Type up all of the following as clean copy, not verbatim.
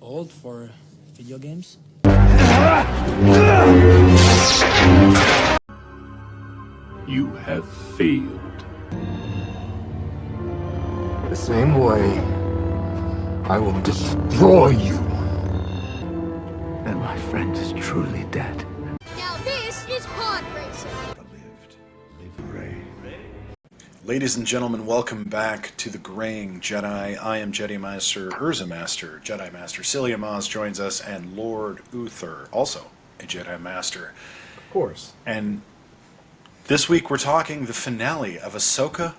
old for video games? You have failed. The same way, I will destroy you. And my friend is truly dead. Now this is pod racing. Ladies and gentlemen, welcome back to the Graying Jedi. I am JediMaster, UrzaMaster, Jedi Master Psyllium Maas joins us, and Lord Uther, also a Jedi Master. Of course. And this week we're talking the finale of Ahsoka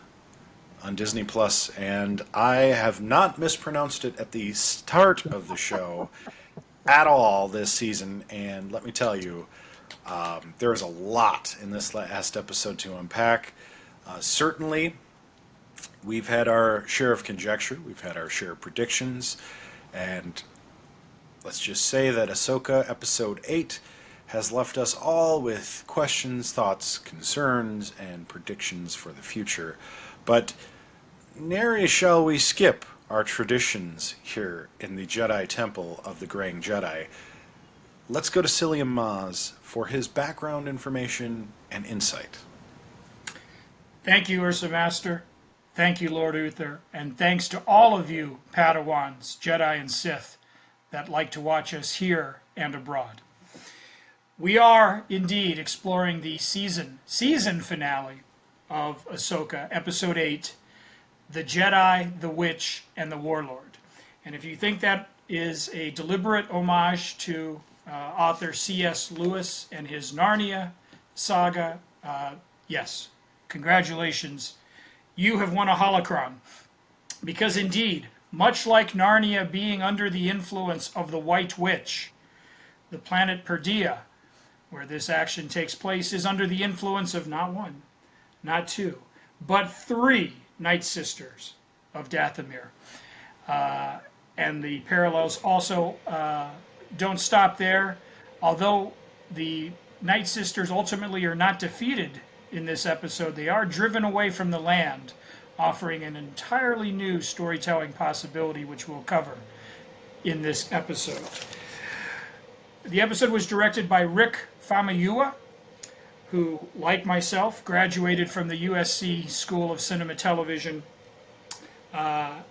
on Disney Plus, and I have not mispronounced it at the start of the show at all this season, and let me tell you, there is a lot in this last episode to unpack. Certainly, we've had our share of conjecture, we've had our share of predictions, and let's just say that Ahsoka Episode 8 has left us all with questions, thoughts, concerns, and predictions for the future. But nary shall we skip our traditions here in the Jedi Temple of the Graying Jedi. Let's go to Psyllium Maas for his background information and insight. Thank you, UrzaMaster. Thank you, Lord Uther. And thanks to all of you, Padawans, Jedi, and Sith, that like to watch us here and abroad. We are indeed exploring the season finale of Ahsoka, Episode 8, The Jedi, the Witch, and the Warlord. And if you think that is a deliberate homage to author C.S. Lewis and his Narnia saga, yes. Congratulations, you have won a holocron. Because indeed, much like Narnia being under the influence of the White Witch, the planet Perdia, where this action takes place, is under the influence of not one, not two, but three Night Sisters of Dathomir. And the parallels also don't stop there. Although the Night Sisters ultimately are not defeated in this episode, they are driven away from the land, offering an entirely new storytelling possibility, which we'll cover in this episode. The episode was directed by Rick Famuyiwa, who, like myself, graduated from the USC School of Cinema Television.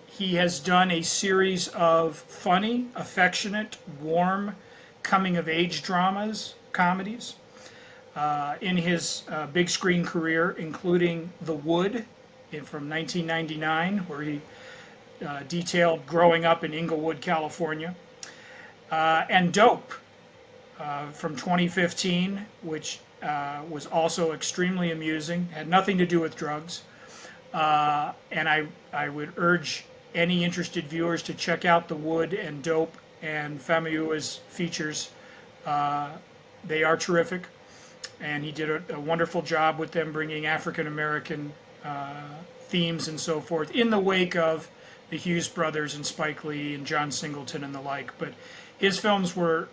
He has done a series of funny, affectionate, warm, coming-of-age dramas, comedies, in his big screen career, including The Wood from 1999, where he detailed growing up in Inglewood, California, and Dope from 2015, which was also extremely amusing, had nothing to do with drugs, and I would urge any interested viewers to check out The Wood and Dope and Famuyiwa's features. They are terrific. And he did a wonderful job with them, bringing African-American themes and so forth in the wake of the Hughes brothers and Spike Lee and John Singleton and the like. But his films were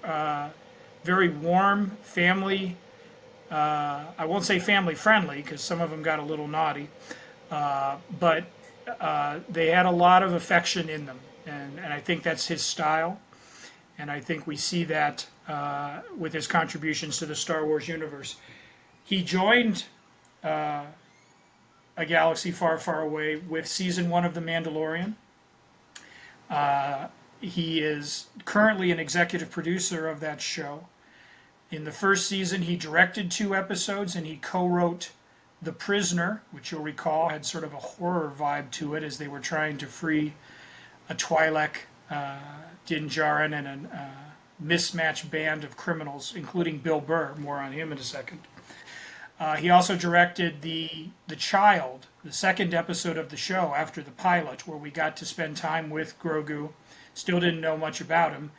very warm, family, I won't say family-friendly, because some of them got a little naughty, but they had a lot of affection in them. And I think that's his style. And I think we see that with his contributions to the Star Wars universe. He joined A Galaxy Far, Far Away with Season 1 of The Mandalorian. He is currently an executive producer of that show. In the first season, he directed 2 episodes, and he co-wrote The Prisoner, which you'll recall had sort of a horror vibe to it as they were trying to free a Twi'lek, Din Djarin, and a mismatched band of criminals, including Bill Burr. More on him in a second. He also directed The Child, the second episode of the show after the pilot, where we got to spend time with Grogu. Still didn't know much about him.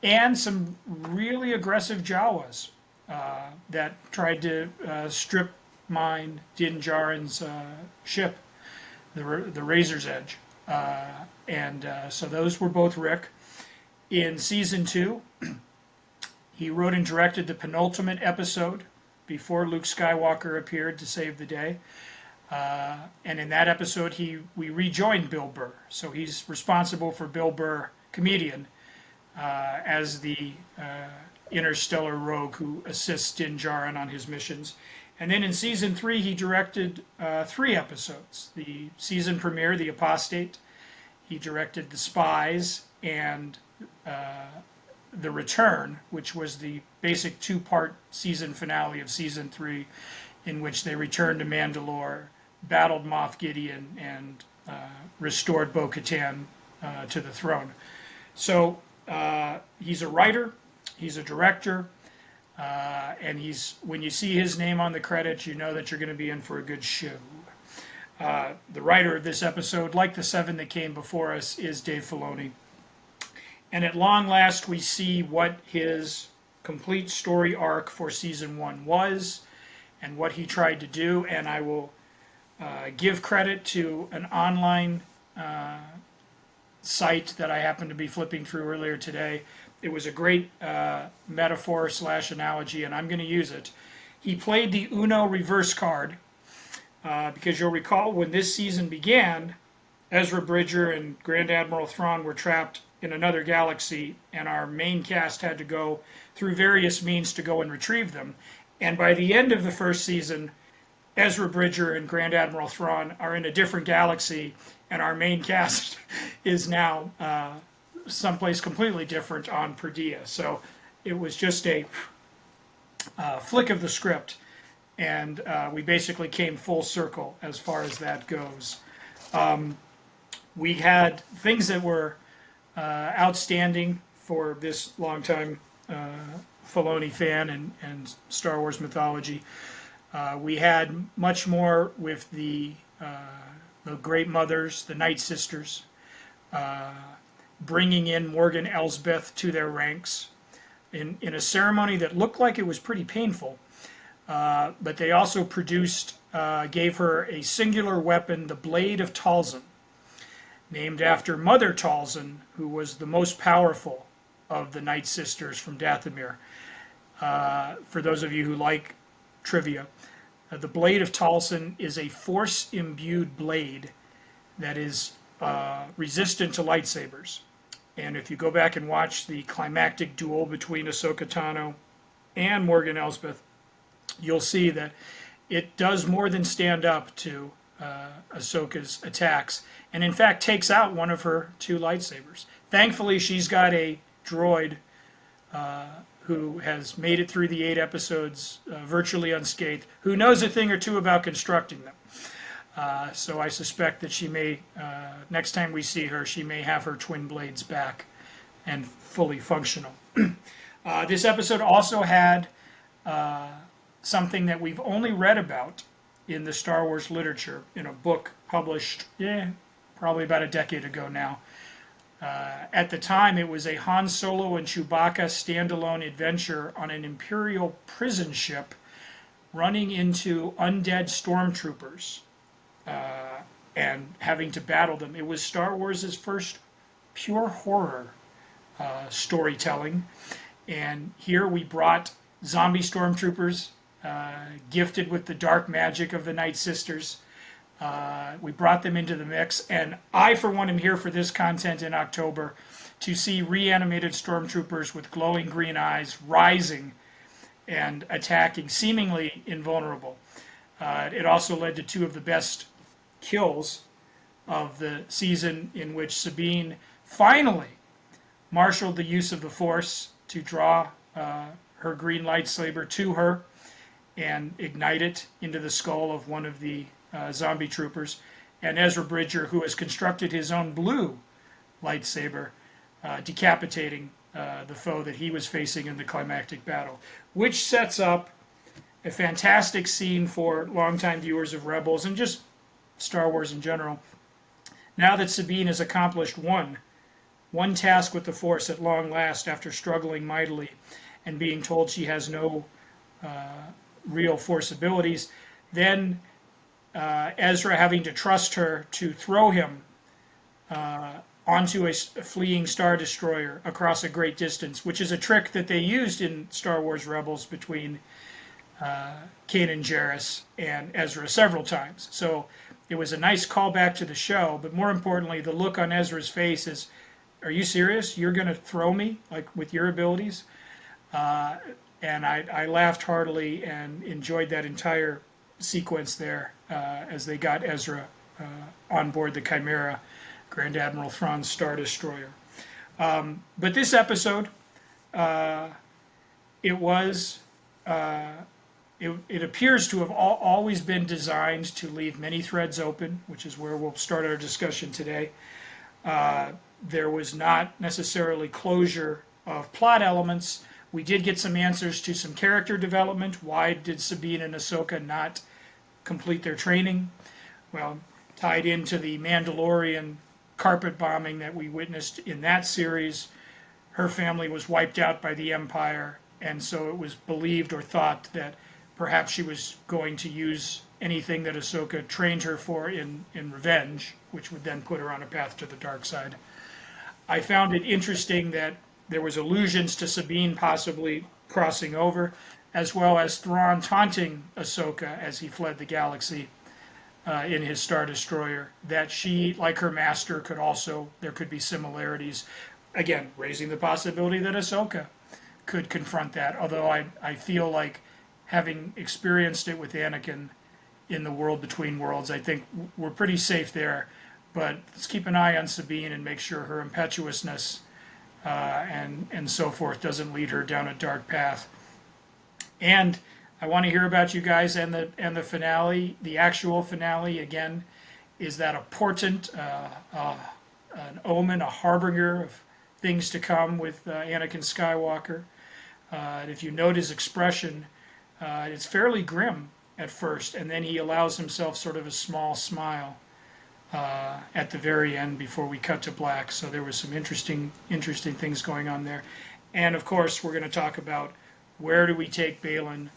And some really aggressive Jawas that tried to strip mine Din Djarin's ship, the Razor's Edge. So those were both Rick. In Season 2, he wrote and directed the penultimate episode before Luke Skywalker appeared to save the day. And in that episode, we rejoined Bill Burr. So he's responsible for Bill Burr, comedian, as the interstellar rogue who assists Din Djarin on his missions. And then in season 3, he directed 3 episodes. The season premiere, The Apostate. He directed The Spies and The Return, which was the basic 2-part season finale of season 3, in which they returned to Mandalore, battled Moff Gideon, and restored Bo-Katan to the throne. So he's a writer, he's a director, and when you see his name on the credits, you know that you're going to be in for a good show. The writer of this episode, like the 7 that came before us, is Dave Filoni. And at long last, we see what his complete story arc for season 1 was and what he tried to do. And I will give credit to an online site that I happened to be flipping through earlier today. It was a great metaphor / analogy, and I'm going to use it. He played the Uno reverse card because you'll recall when this season began, Ezra Bridger and Grand Admiral Thrawn were trapped in another galaxy, and our main cast had to go through various means to go and retrieve them. And by the end of the first season, Ezra Bridger and Grand Admiral Thrawn are in a different galaxy, and our main cast is now someplace completely different on Perdia. So it was just a flick of the script, and we basically came full circle as far as that goes. We had things that were outstanding for this longtime Filoni fan and Star Wars mythology. We had much more with the Great Mothers, the Night Sisters, bringing in Morgan Elsbeth to their ranks in a ceremony that looked like it was pretty painful. But they also gave her a singular weapon, the Blade of Talzin, named after Mother Talzin, who was the most powerful of the Night Sisters from Dathomir. For those of you who like trivia, the Blade of Talzin is a force-imbued blade that is resistant to lightsabers. And if you go back and watch the climactic duel between Ahsoka Tano and Morgan Elsbeth, you'll see that it does more than stand up to Ahsoka's attacks, and in fact takes out one of her 2 lightsabers. Thankfully, she's got a droid who has made it through the 8 episodes virtually unscathed, who knows a thing or two about constructing them. So I suspect that she may, next time we see her, she may have her twin blades back and fully functional. This episode also had something that we've only read about in the Star Wars literature in a book published probably about a decade ago now. At the time, it was a Han Solo and Chewbacca standalone adventure on an Imperial prison ship running into undead stormtroopers and having to battle them. It was Star Wars' first pure horror storytelling. And here we brought zombie stormtroopers gifted with the dark magic of the Night Sisters. We brought them into the mix, and I, for one, am here for this content in October to see reanimated stormtroopers with glowing green eyes rising and attacking, seemingly invulnerable. It also led to 2 of the best kills of the season, in which Sabine finally marshaled the use of the Force to draw her green lightsaber to her and ignite it into the skull of one of the zombie troopers, and Ezra Bridger, who has constructed his own blue lightsaber, decapitating the foe that he was facing in the climactic battle, which sets up a fantastic scene for longtime viewers of Rebels and just Star Wars in general. Now that Sabine has accomplished one task with the Force at long last after struggling mightily and being told she has no real Force abilities, then Ezra having to trust her to throw him onto a fleeing Star Destroyer across a great distance, which is a trick that they used in Star Wars Rebels between Kanan Jarrus and Ezra several times. So it was a nice callback to the show, but more importantly, the look on Ezra's face are you serious? You're going to throw me like with your abilities? And I laughed heartily and enjoyed that entire sequence there as they got Ezra on board the Chimera, Grand Admiral Thrawn's Star Destroyer. But this episode, it was, it appears to have always been designed to leave many threads open, which is where we'll start our discussion today. There was not necessarily closure of plot elements. We did get some answers to some character development. Why did Sabine and Ahsoka not complete their training? Well, tied into the Mandalorian carpet bombing that we witnessed in that series, her family was wiped out by the Empire, and so it was believed or thought that perhaps she was going to use anything that Ahsoka trained her for in revenge, which would then put her on a path to the dark side. I found it interesting that there was allusions to Sabine possibly crossing over, as well as Thrawn taunting Ahsoka as he fled the galaxy in his Star Destroyer, that she, like her master, could also, there could be similarities. Again, raising the possibility that Ahsoka could confront that, although I feel like having experienced it with Anakin in the World Between Worlds, I think we're pretty safe there. But let's keep an eye on Sabine and make sure her impetuousness and so forth doesn't lead her down a dark path. And I want to hear about you guys and the finale. The actual finale, again, is that a portent, an omen, a harbinger of things to come with Anakin Skywalker. And if you note his expression, it's fairly grim at first, and then he allows himself sort of a small smile at the very end before we cut to black. So there was some interesting things going on there. And of course, we're going to talk about where do we take Baylan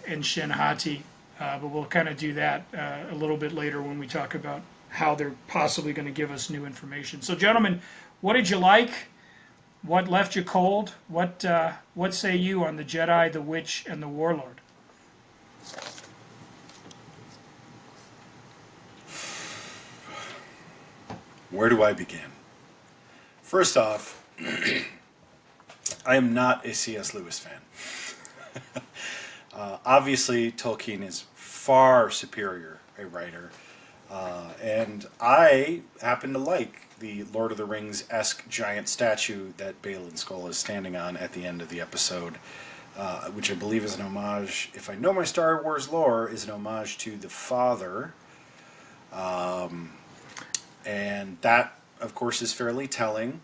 and Shin Hati, but we'll kind of do that a little bit later when we talk about how they're possibly going to give us new information. So gentlemen, what did you like? What left you cold? What say you on the Jedi, the Witch, and the Warlord? Where do I begin? First off, I am not a C.S. Lewis fan. Obviously, Tolkien is far superior a writer, and I happen to like the Lord of the Rings-esque giant statue that Baylan Skoll is standing on at the end of the episode, which I believe is an homage, if I know my Star Wars lore, is an homage to the Father. And that, of course, is fairly telling.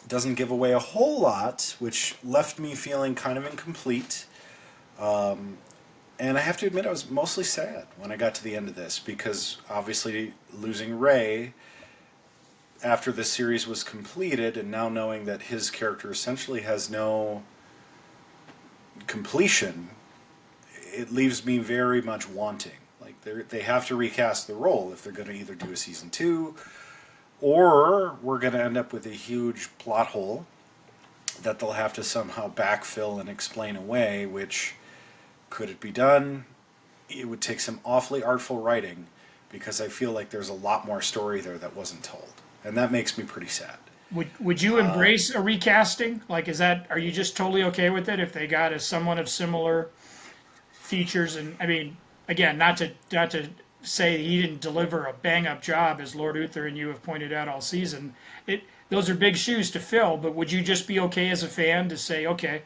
Doesn't give away a whole lot, which left me feeling kind of incomplete. And I have to admit, I was mostly sad when I got to the end of this, because obviously losing Rey after the series was completed, and now knowing that his character essentially has no completion, it leaves me very much wanting. They have to recast the role if they're going to either do a season 2, or we're going to end up with a huge plot hole that they'll have to somehow backfill and explain away, which, could it be done? It would take some awfully artful writing, because I feel like there's a lot more story there that wasn't told. And that makes me pretty sad. Would you embrace a recasting? Like, are you just totally okay with it if they got someone of similar features? And I mean, again, not to say he didn't deliver a bang-up job, as Lord Uther and you have pointed out all season. Those are big shoes to fill, but would you just be okay as a fan to say, okay,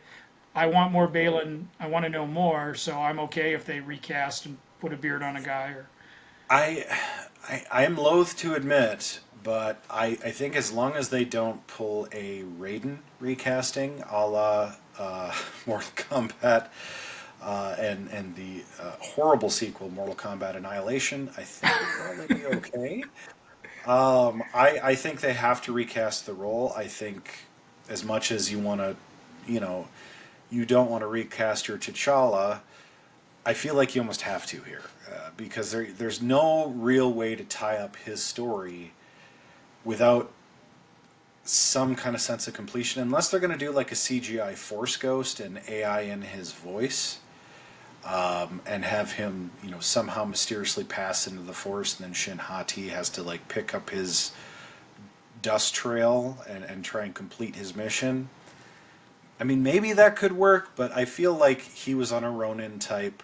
I want more Baylan, I want to know more, so I'm okay if they recast and put a beard on a guy? Or I am loath to admit, but I think as long as they don't pull a Raiden recasting a la Mortal Kombat, and the horrible sequel, Mortal Kombat Annihilation, I think it'll probably be okay. I think they have to recast the role. I think as much as you want to, you don't want to recast your T'Challa, I feel like you almost have to here, because there's no real way to tie up his story without some kind of sense of completion, unless they're going to do like a CGI Force Ghost and AI in his voice. And have him, somehow mysteriously pass into the Force, and then Shin Hati has to pick up his dust trail and try and complete his mission. I mean, maybe that could work, but I feel like he was on a Ronin type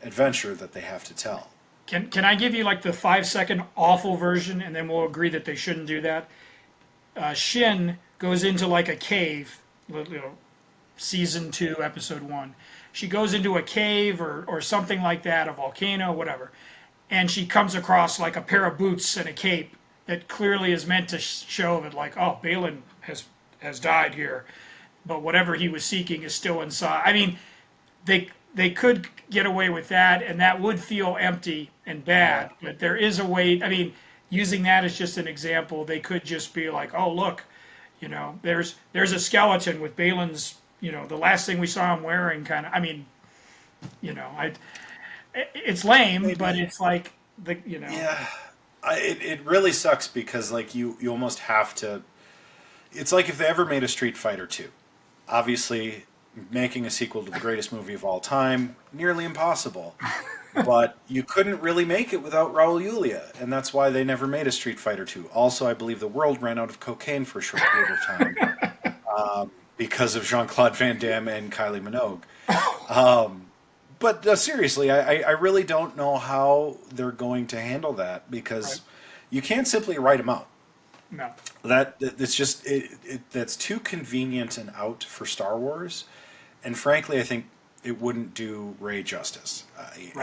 adventure that they have to tell. Can I give you like the 5-second awful version, and then we'll agree that they shouldn't do that? Shin goes into like a cave, season 2, episode 1. She goes into a cave or something like that, a volcano, whatever, and she comes across like a pair of boots and a cape that clearly is meant to show that like, oh, Balin has died here, but whatever he was seeking is still inside. I mean, they could get away with that, and that would feel empty and bad. But there is a way. I mean, using that as just an example, they could just be like, oh, look, there's a skeleton with Balin's, the last thing we saw him wearing, kind of. I mean, it's lame, maybe. But it's like Yeah, it really sucks because like you almost have to. It's like if they ever made a Street Fighter 2. Obviously, making a sequel to the greatest movie of all time, nearly impossible. But you couldn't really make it without Raul Julia, and that's why they never made a Street Fighter 2. Also, I believe the world ran out of cocaine for a short period of time because of Jean-Claude Van Damme and Kylie Minogue. But seriously, I really don't know how they're going to handle that because you can't simply write them out. No. It's just that's too convenient and out for Star Wars, and frankly, I think it wouldn't do Rey justice.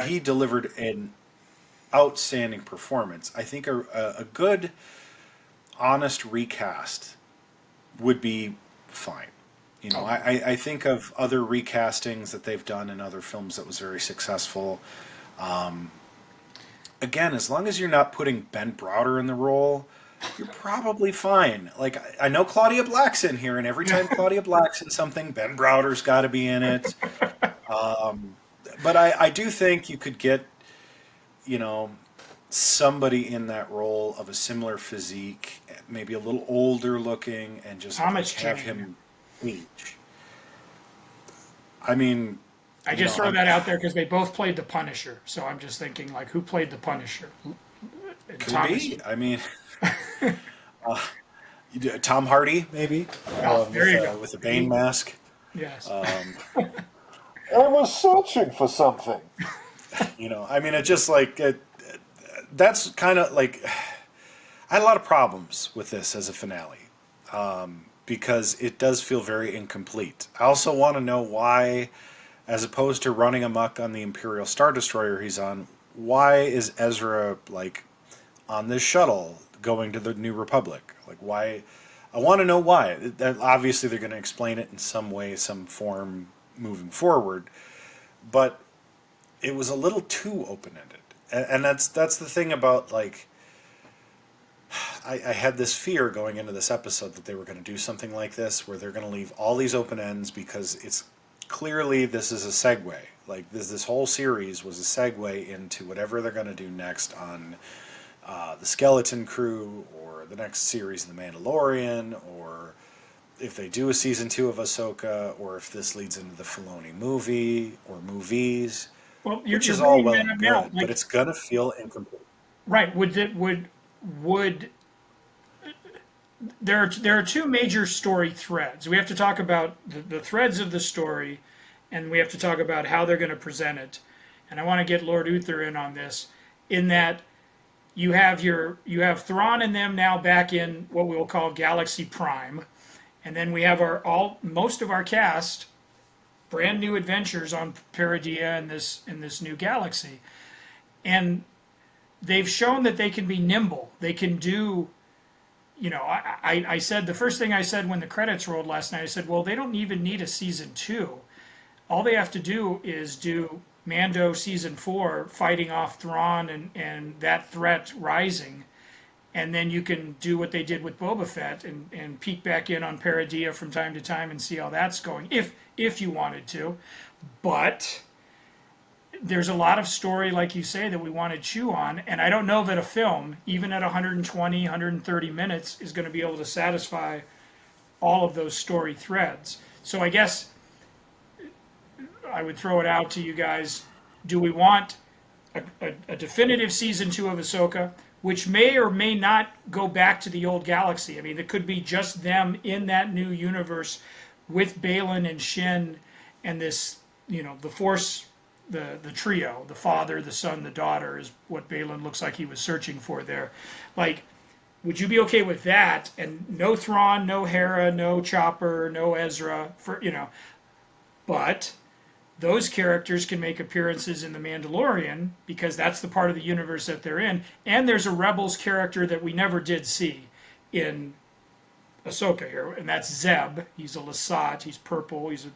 He delivered an outstanding performance. I think a good, honest recast would be fine. I think of other recastings that they've done in other films that was very successful. Again, as long as you're not putting Ben Browder in the role, you're probably fine. Like, I know Claudia Black's in here, and every time Claudia Black's in something, Ben Browder's got to be in it. But I do think you could get, somebody in that role of a similar physique, maybe a little older looking, and just have him age. I mean... I just throw that out there because they both played the Punisher, so I'm just thinking, like, who played the Punisher? Could be. I mean... Tom Hardy, maybe, with a Bane mask. Yes. I was searching for something. I mean, it just like that's kind of like I had a lot of problems with this as a finale because it does feel very incomplete. I also want to know why, as opposed to running amok on the Imperial Star Destroyer he's on, why is Ezra like on this shuttle going to the New Republic? Like, why? I want to know why. That obviously they're going to explain it in some way, some form moving forward, but it was a little too open-ended, and that's the thing about like I had this fear going into this episode that they were going to do something like this where they're going to leave all these open ends because it's clearly this is a segue. Like this whole series was a segue into whatever they're going to do next on the Skeleton Crew, or the next series of The Mandalorian, or if they do a season 2 of Ahsoka, or if this leads into the Filoni movie or movies, which is all well and good, but it's gonna feel incomplete. Right? There are two major story threads. We have to talk about the threads of the story, and we have to talk about how they're going to present it. And I want to get Lord Uther in on this, in that you have Thrawn and them now back in what we will call Galaxy Prime, and then we have most of our cast, brand new adventures on Peridea in this new galaxy, and they've shown that they can be nimble. They can do. I said the first thing I said when the credits rolled last night. I said, well, they don't even need a season 2. All they have to do is do Mando season 4 fighting off Thrawn and that threat rising, and then you can do what they did with Boba Fett and peek back in on Peridea from time to time and see how that's going, if you wanted to. But there's a lot of story, like you say, that we want to chew on, and I don't know that a film, even at 120, 130 minutes, is going to be able to satisfy all of those story threads. So I guess I would throw it out to you guys. Do we want a definitive season 2 of Ahsoka, which may or may not go back to the old galaxy. I mean, it could be just them in that new universe with Balin and Shin and this, the Force, the trio, the father, the son, the daughter is what Balin looks like he was searching for there. Like, would you be okay with that? And no Thrawn, no Hera, no Chopper, no Ezra, but those characters can make appearances in The Mandalorian because that's the part of the universe that they're in. And there's a Rebels character that we never did see in Ahsoka here, and that's Zeb. He's a Lasat. He's purple. He's a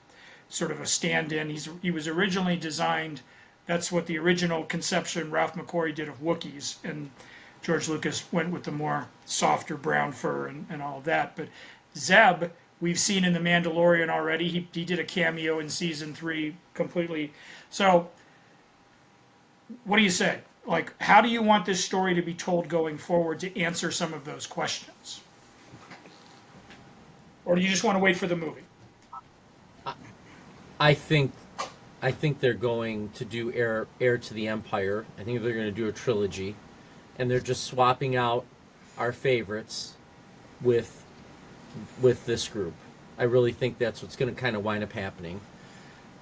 sort of a stand-in. He was originally designed. That's what the original conception Ralph McQuarrie did of Wookiees, and George Lucas went with the more softer brown fur and all of that. But Zeb, we've seen in The Mandalorian already. He did a cameo in season 3 completely. So, what do you say? Like, how do you want this story to be told going forward to answer some of those questions? Or do you just want to wait for the movie? I think they're going to do Heir to the Empire. I think they're going to do a trilogy, and they're just swapping out our favorites with this group. I really think that's what's going to kind of wind up happening.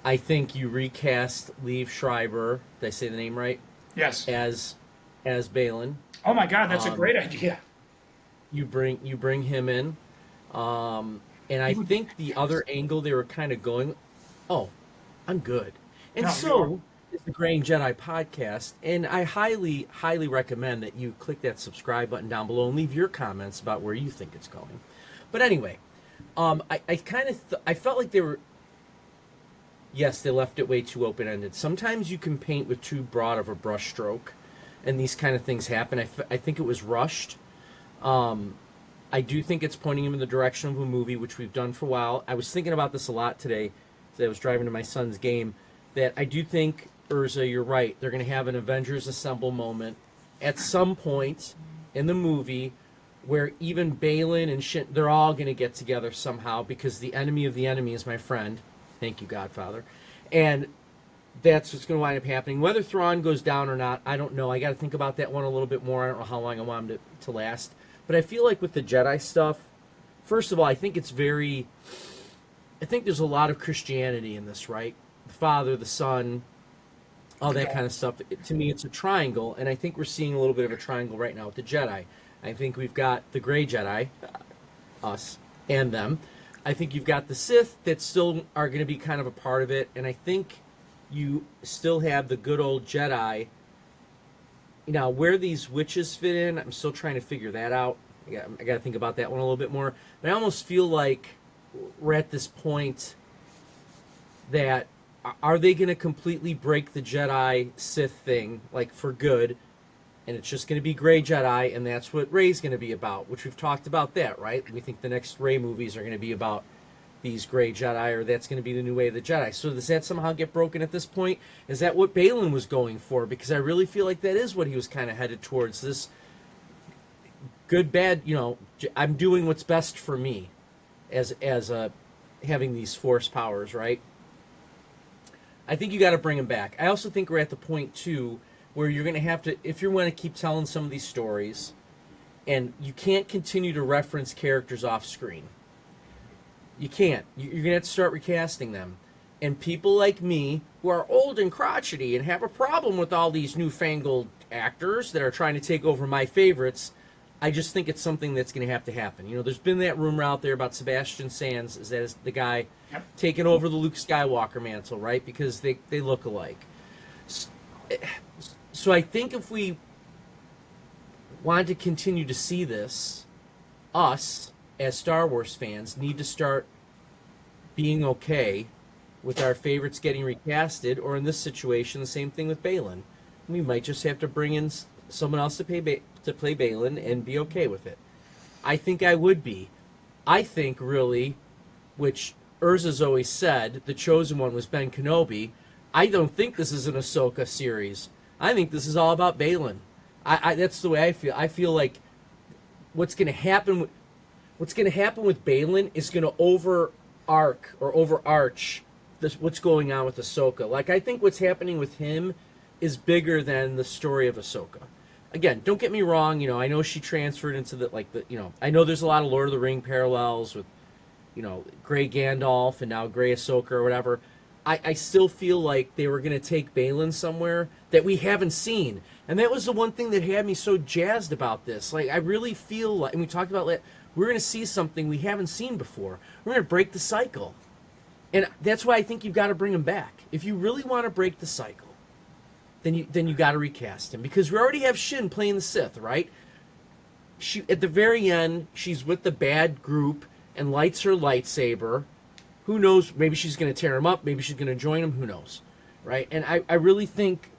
I think you recast Liev Schreiber. Did I say the name right? Yes. As Balin. Oh my God, that's a great idea. You bring him in, and I think the other angle they were kind of going. Oh, I'm good. And so is the Graying Jedi podcast, and I highly, highly recommend that you click that subscribe button down below and leave your comments about where you think it's going. But anyway, I felt like they were. Yes, they left it way too open-ended. Sometimes you can paint with too broad of a brushstroke, and these kind of things happen. I think it was rushed. I do think it's pointing him in the direction of a movie, which we've done for a while. I was thinking about this a lot today as I was driving to my son's game, that I do think, Urza, you're right. They're going to have an Avengers Assemble moment at some point in the movie where even Balin and Shin, they're all going to get together somehow because the enemy of the enemy is my friend. Thank you, Godfather. And that's what's going to wind up happening. Whether Thrawn goes down or not, I don't know. I got to think about that one a little bit more. I don't know how long I want him to last. But I feel like with the Jedi stuff, first of all, I think there's a lot of Christianity in this, right? The Father, the Son, all that kind of stuff. To me, it's a triangle, and I think we're seeing a little bit of a triangle right now with the Jedi. I think we've got the Gray Jedi, us, and them. I think you've got the Sith that still are going to be kind of a part of it, and I think you still have the good old Jedi. Now, where these witches fit in, I'm still trying to figure that out. I got to think about that one a little bit more. But I almost feel like we're at this point that are they going to completely break the Jedi Sith thing, like for good, and it's just going to be Gray Jedi, and that's what Rey's going to be about, which we've talked about that, right? We think the next Rey movies are going to be about these Gray Jedi, or that's going to be the new way of the Jedi. So does that somehow get broken at this point? Is that what Balin was going for? Because I really feel like that is what he was kind of headed towards, this good, bad, I'm doing what's best for me as having these Force powers, right? I think you got to bring him back. I also think we're at the point, too, where you're going to have to, if you want to keep telling some of these stories, and you can't continue to reference characters off screen. You can't. You're going to have to start recasting them. And people like me, who are old and crotchety and have a problem with all these newfangled actors that are trying to take over my favorites, I just think it's something that's going to have to happen. There's been that rumor out there about Sebastian Sands, is that is the guy taking over the Luke Skywalker mantle, right? Because they look alike. So I think if we want to continue to see this, us, as Star Wars fans, need to start being okay with our favorites getting recasted, or in this situation, the same thing with Balin. We might just have to bring in someone else to play Balin and be okay with it. I think I would be. I think, really, which Urza's always said, the chosen one was Ben Kenobi. I don't think this is an Ahsoka series. I think this is all about Balin. That's the way I feel. I feel like what's going to happen with Balin is going to overarch what's going on with Ahsoka. Like, I think what's happening with him is bigger than the story of Ahsoka. again, don't get me wrong. I know she transferred into I know there's a lot of Lord of the Ring parallels with, Gray Gandalf and now Gray Ahsoka or whatever. I still feel like they were going to take Balin somewhere that we haven't seen. And that was the one thing that had me so jazzed about this. Like, I really feel like, and we talked about, we're going to see something we haven't seen before. We're going to break the cycle. And that's why I think you've got to bring him back. If you really want to break the cycle, then you got to recast him. Because we already have Shin playing the Sith, right? She, at the very end, she's with the bad group and lights her lightsaber. Who knows? Maybe she's going to tear him up. Maybe she's going to join him. Who knows? Right? And I really think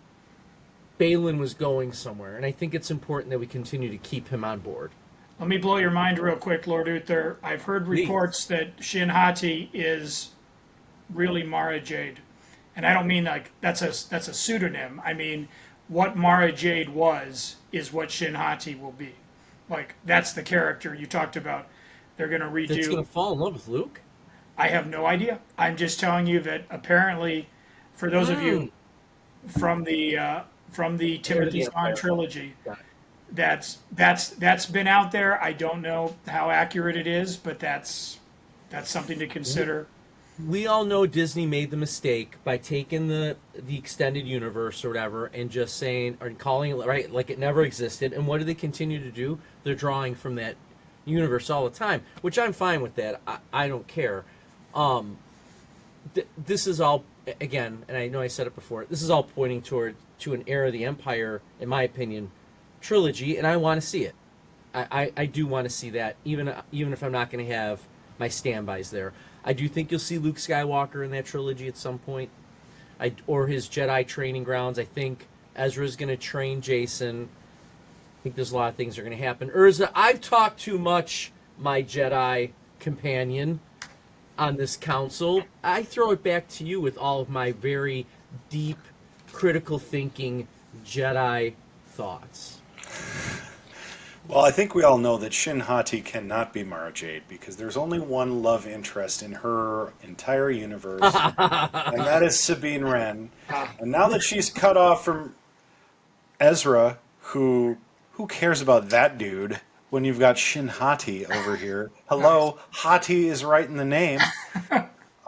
Balin was going somewhere. And I think it's important that we continue to keep him on board. Let me blow your mind real quick, Lord Uther. I've heard reports that Shin Hati is really Mara Jade. And I don't mean like that's a pseudonym. I mean, what Mara Jade was is what Shin Hati will be. Like, that's the character you talked about. They're going to redo. That's going to fall in love with Luke? I have no idea. I'm just telling you that apparently, for those of you from the Timothy Zahn trilogy, that's been out there. I don't know how accurate it is, but that's something to consider. We all know Disney made the mistake by taking the extended universe or whatever and just saying or calling it right like it never existed. And what do they continue to do? They're drawing from that universe all the time, which I'm fine with that. I don't care. This is all, again, and I know I said it before, this is all pointing to an Heir of the Empire, in my opinion, trilogy, and I want to see it. I do want to see that, even if I'm not going to have my standbys there. I do think you'll see Luke Skywalker in that trilogy at some point, or his Jedi training grounds. I think Ezra's going to train Jason. I think there's a lot of things that are going to happen. Urza, I've talked too much, my Jedi companion, on this council. I throw it back to you with all of my very deep, critical thinking Jedi thoughts. Well, I think we all know that Shin Hati cannot be Mara Jade because there's only one love interest in her entire universe, and that is Sabine Wren. And now that she's cut off from Ezra, who cares about that dude when you've got Shin Hati over here? Hello, Hati is right in the name.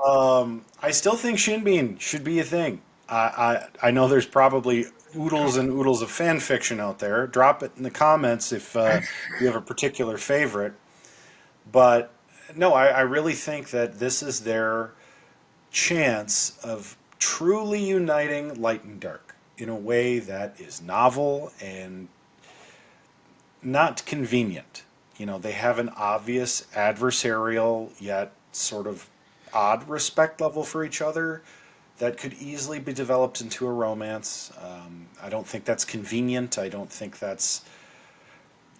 I still think Shin Bean should be a thing. I know there's probably oodles and oodles of fan fiction out there. Drop it in the comments if you have a particular favorite. But no, I really think that this is their chance of truly uniting light and dark in a way that is novel and not convenient. They have an obvious adversarial yet sort of odd respect level for each other that could easily be developed into a romance. I don't think that's convenient. I don't think that's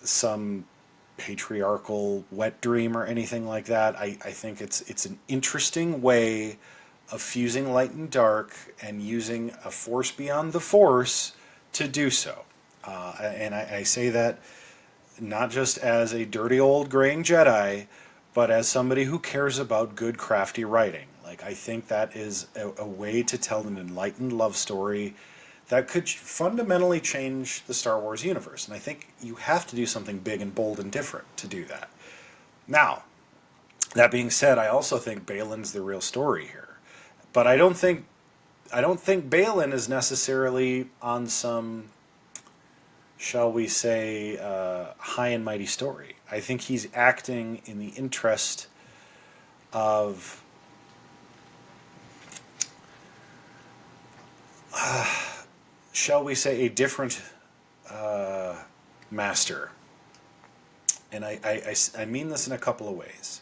some patriarchal wet dream or anything like that. I think it's an interesting way of fusing light and dark and using a force beyond the force to do so. And I say that not just as a dirty old graying Jedi, but as somebody who cares about good, crafty writing. Like, I think that is a way to tell an enlightened love story that could fundamentally change the Star Wars universe. And I think you have to do something big and bold and different to do that. Now, that being said, I also think Balin's the real story here. But I don't think Balin is necessarily on some, shall we say, high and mighty story. I think he's acting in the interest of shall we say, a different master. And I mean this in a couple of ways.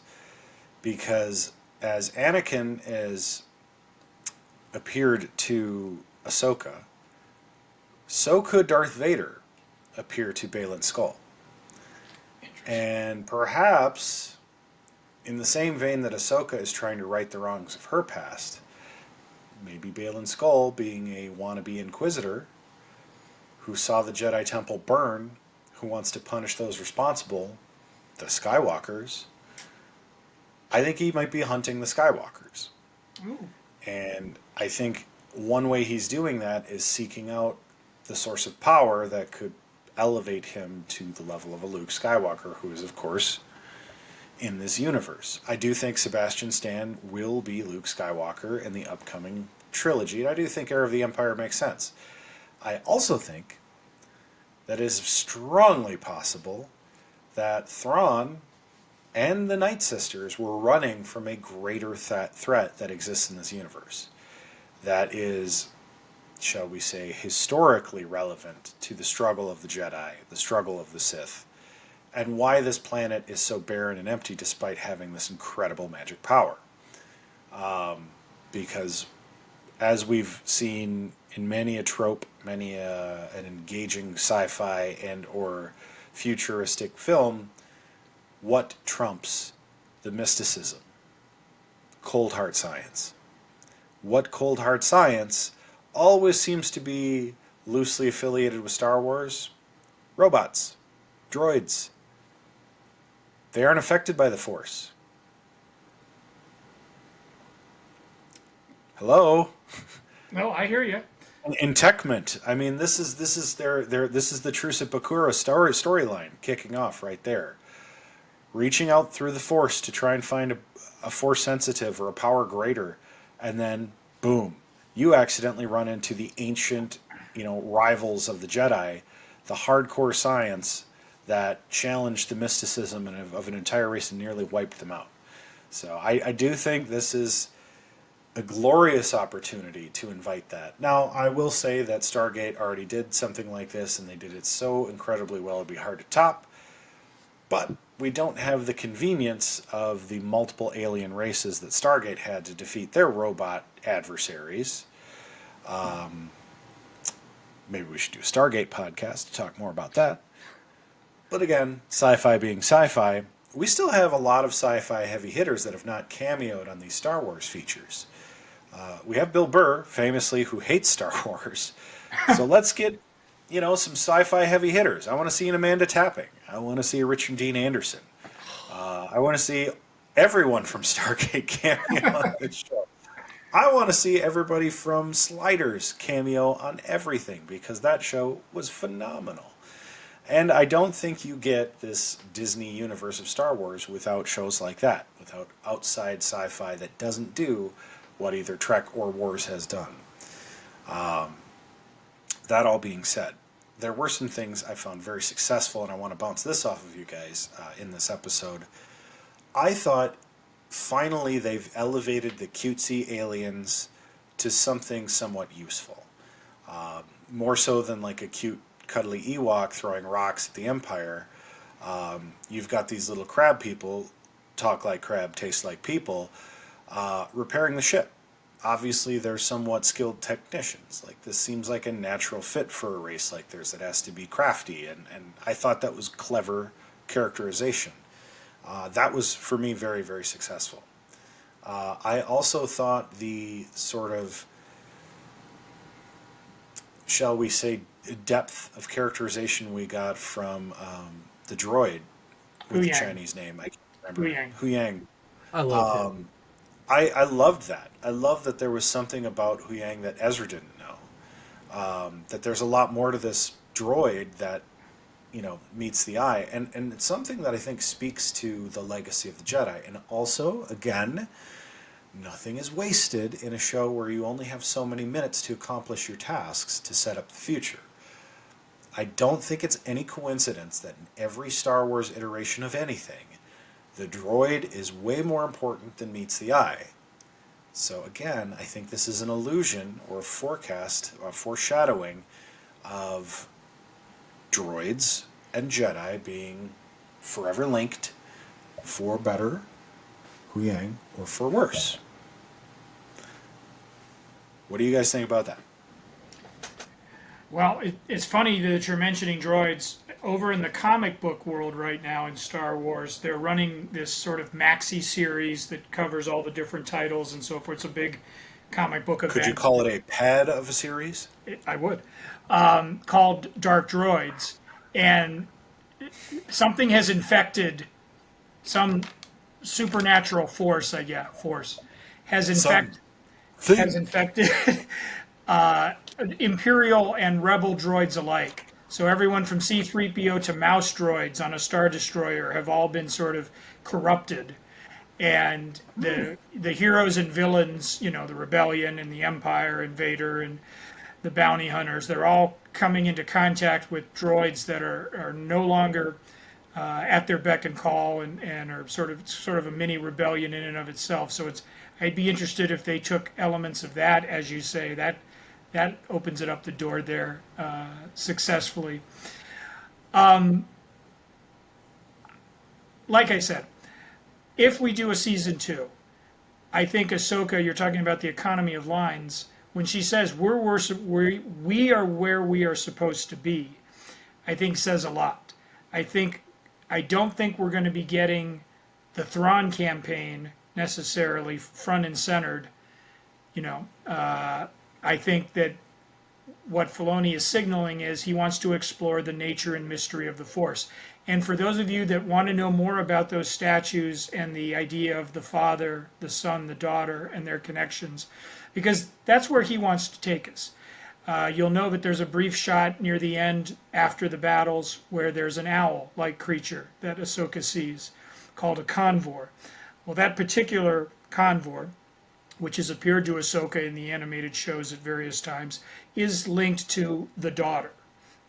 Because as Anakin has appeared to Ahsoka, so could Darth Vader appear to Balin Skull. And perhaps, in the same vein that Ahsoka is trying to right the wrongs of her past, maybe Balin Skull, being a wannabe Inquisitor who saw the Jedi Temple burn, who wants to punish those responsible, the Skywalkers, I think he might be hunting the Skywalkers. Ooh. And I think one way he's doing that is seeking out the source of power that could elevate him to the level of a Luke Skywalker, who is, of course, in this universe. I do think Sebastian Stan will be Luke Skywalker in the upcoming trilogy, and I do think Heir of the Empire makes sense. I also think that it is strongly possible that Thrawn and the Night Sisters were running from a greater threat that exists in this universe. That is, shall we say, historically relevant to the struggle of the Jedi, the struggle of the Sith, and why this planet is so barren and empty despite having this incredible magic power. Because as we've seen in many a trope, many an engaging sci-fi and or futuristic film, what trumps the mysticism? Cold hard science. What cold hard science always seems to be loosely affiliated with Star Wars? Robots. Droids. They aren't affected by the Force. Hello? No, I hear you. In Techment, I mean, this is the Truce at Bakura storyline kicking off right there. Reaching out through the Force to try and find a Force sensitive or a power greater, and then boom, you accidentally run into the ancient, rivals of the Jedi, the hardcore science that challenged the mysticism of an entire race and nearly wiped them out. So I do think this is a glorious opportunity to invite that. Now, I will say that Stargate already did something like this, and they did it so incredibly well it'd be hard to top. But we don't have the convenience of the multiple alien races that Stargate had to defeat their robot adversaries. Maybe we should do a Stargate podcast to talk more about that. But again, sci-fi being sci-fi, we still have a lot of sci-fi heavy hitters that have not cameoed on these Star Wars features. We have Bill Burr, famously, who hates Star Wars. So let's get, some sci-fi heavy hitters. I want to see an Amanda Tapping. I want to see a Richard Dean Anderson. I want to see everyone from Stargate cameo on this show. I want to see everybody from Sliders cameo on everything, because that show was phenomenal. And I don't think you get this Disney universe of Star Wars without shows like that, without outside sci-fi that doesn't do what either Trek or Wars has done. That all being said, there were some things I found very successful, and I want to bounce this off of you guys in this episode. I thought finally they've elevated the cutesy aliens to something somewhat useful. More so than like a cute, cuddly Ewok throwing rocks at the Empire. You've got these little crab people, talk like crab, taste like people, repairing the ship. Obviously, they're somewhat skilled technicians. Like, this seems like a natural fit for a race like theirs that has to be crafty, and I thought that was clever characterization. That was, for me, very, very successful. I also thought the sort of, shall we say, depth of characterization we got from the droid with the Chinese name. I can't remember. Huyang. I love him. I loved that. I love that there was something about Huyang that Ezra didn't know. That there's a lot more to this droid that, meets the eye. And it's something that I think speaks to the legacy of the Jedi. And also, again, nothing is wasted in a show where you only have so many minutes to accomplish your tasks to set up the future. I don't think it's any coincidence that in every Star Wars iteration of anything, the droid is way more important than meets the eye. So again, I think this is an illusion or a forecast or foreshadowing of droids and Jedi being forever linked, for better, Huyang, or for worse. What do you guys think about that? Well, it's funny that you're mentioning droids. Over in the comic book world right now in Star Wars, they're running this sort of maxi series that covers all the different titles and so forth. It's a big comic book event. Could you call it a pad of a series? I would. Called Dark Droids. And something has infected, some supernatural force, has infected Imperial and Rebel droids alike So everyone from C-3PO to mouse droids on a Star Destroyer have all been sort of corrupted. And the heroes and villains, you know, the Rebellion and the Empire and Vader and the bounty hunters, they're all coming into contact with droids that are no longer at their beck and call, and are sort of a mini rebellion in and of itself. So I'd be interested if they took elements of that, as you say, that opens it up the door there successfully. Like I said, if we do a season 2, I think Ahsoka, you're talking about the economy of lines, when she says we are where we are supposed to be, I think says a lot. I don't think we're going to be getting the Thrawn campaign necessarily front and centered. You know, I think that what Filoni is signaling is he wants to explore the nature and mystery of the Force. And for those of you that want to know more about those statues and the idea of the Father, the Son, the Daughter, and their connections, because that's where he wants to take us. You'll know that there's a brief shot near the end after the battles where there's an owl-like creature that Ahsoka sees called a convor. Well, that particular convor, which has appeared to Ahsoka in the animated shows at various times, is linked to the daughter,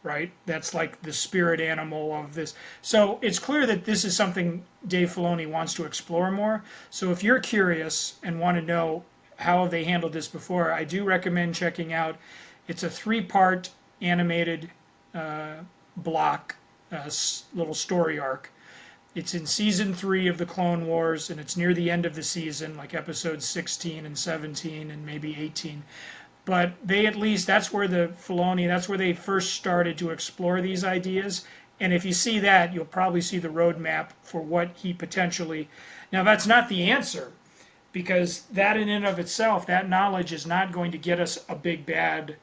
right? That's like the spirit animal of this. So it's clear that this is something Dave Filoni wants to explore more. So if you're curious and want to know how they handled this before, I do recommend checking out. It's a 3-part animated block, little story arc. It's in season 3 of the Clone Wars, and it's near the end of the season, like episodes 16 and 17 and maybe 18. But they at least, that's where they first started to explore these ideas. And if you see that, you'll probably see the roadmap for what he potentially. Now, that's not the answer, because that in and of itself, that knowledge is not going to get us a big bad,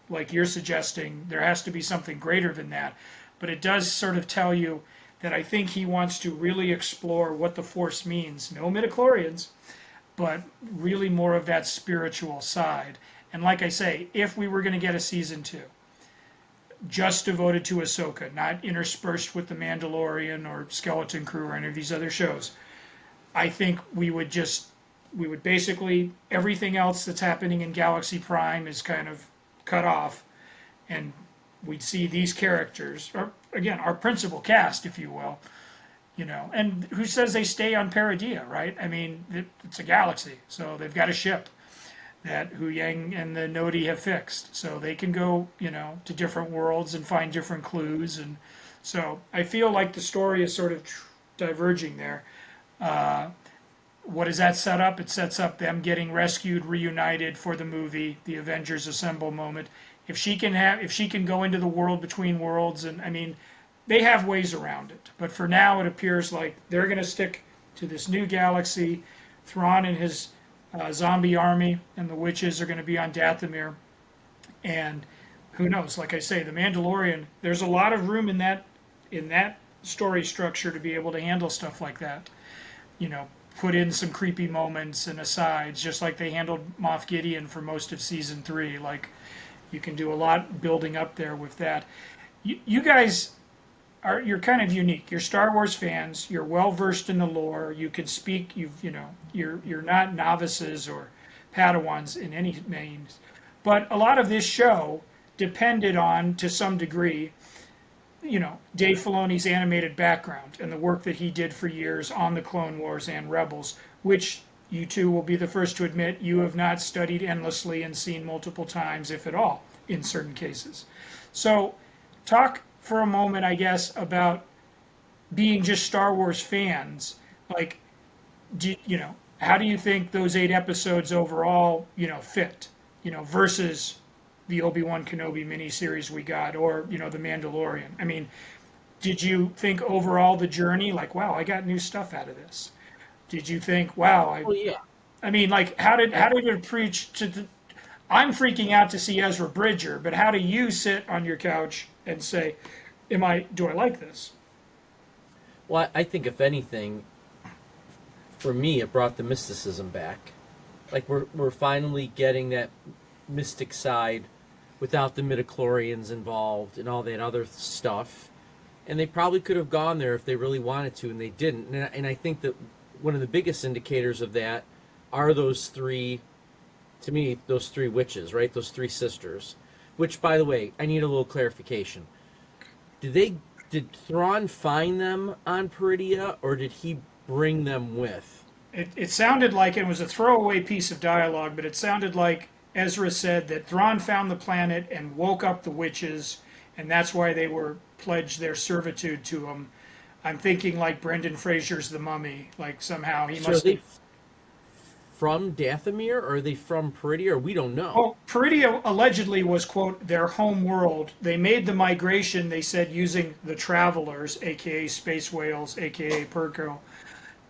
like you're suggesting. There has to be something greater than that. But it does sort of tell you that I think he wants to really explore what the Force means. No midichlorians, but really more of that spiritual side. And like I say, if we were going to get a season 2, just devoted to Ahsoka, not interspersed with The Mandalorian or Skeleton Crew or any of these other shows, I think we would basically, everything else that's happening in Galaxy Prime is kind of cut off, and we'd see these characters, or again, our principal cast, if you will, you know, and who says they stay on Paradia, right? I mean, it's a galaxy, so they've got a ship that Hu Yang and the Nodi have fixed, so they can go, you know, to different worlds and find different clues, and so I feel like the story is sort of diverging there. What does that set up? It sets up them getting rescued, reunited for the movie, the Avengers Assemble moment. If she can go into the world between worlds, and I mean, they have ways around it. But for now, it appears like they're going to stick to this new galaxy. Thrawn and his zombie army and the witches are going to be on Dathomir. And who knows? Like I say, the Mandalorian. There's a lot of room in that story structure to be able to handle stuff like that. You know, put in some creepy moments and asides, just like they handled Moff Gideon for most of season 3. Like, you can do a lot building up there with that. You guys you're kind of unique. You're Star Wars fans. You're well versed in the lore. You can speak. You're not novices or Padawans in any means. But a lot of this show depended on, to some degree, you know, Dave Filoni's animated background and the work that he did for years on the Clone Wars and Rebels, which you two will be the first to admit you have not studied endlessly and seen multiple times, if at all, in certain cases. So talk for a moment, I guess, about being just Star Wars fans. Like, how do you think those 8 episodes overall, fit, versus the Obi-Wan Kenobi miniseries we got, or, the Mandalorian? I mean, did you think overall the journey, like, wow, I got new stuff out of this? Did you think, wow, I mean, like, how did it preach to I'm freaking out to see Ezra Bridger, but how do you sit on your couch and say, do I like this? Well, I think if anything, for me, it brought the mysticism back. Like, we're finally getting that mystic side without the midichlorians involved and all that other stuff. And they probably could have gone there if they really wanted to, and they didn't. And I think that one of the biggest indicators of that are those three, to me, those three witches, right? Those three sisters. Which, by the way, I need a little clarification. Did Thrawn find them on Peridia, or did he bring them with? It sounded like it was a throwaway piece of dialogue, but it sounded like Ezra said that Thrawn found the planet and woke up the witches, and that's why they were pledged their servitude to him. I'm thinking like Brendan Fraser's The Mummy, like somehow he So must. are they from Dathomir, or are they from Peridia, or we don't know? Oh, Peridia allegedly was, quote, their home world. They made the migration, they said, using the Travelers, aka space whales, aka Perko.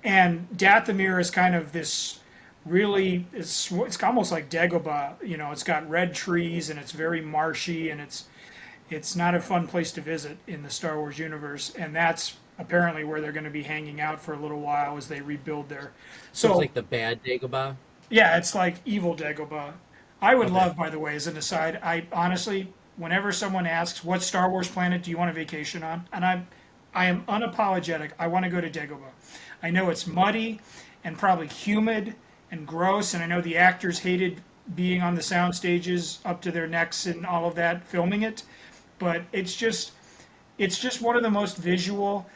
And Dathomir is kind of this really, it's almost like Dagobah. You know, it's got red trees and it's very marshy, and it's not a fun place to visit in the Star Wars universe. And that's apparently where they're going to be hanging out for a little while as they rebuild their. So it's like the bad Dagobah? Yeah, it's like evil Dagobah. I would love, by the way, as an aside, I honestly, whenever someone asks, what Star Wars planet do you want a vacation on? And I am unapologetic. I want to go to Dagobah. I know it's muddy and probably humid and gross, and I know the actors hated being on the sound stages up to their necks and all of that, filming it, but it's just one of the most visual.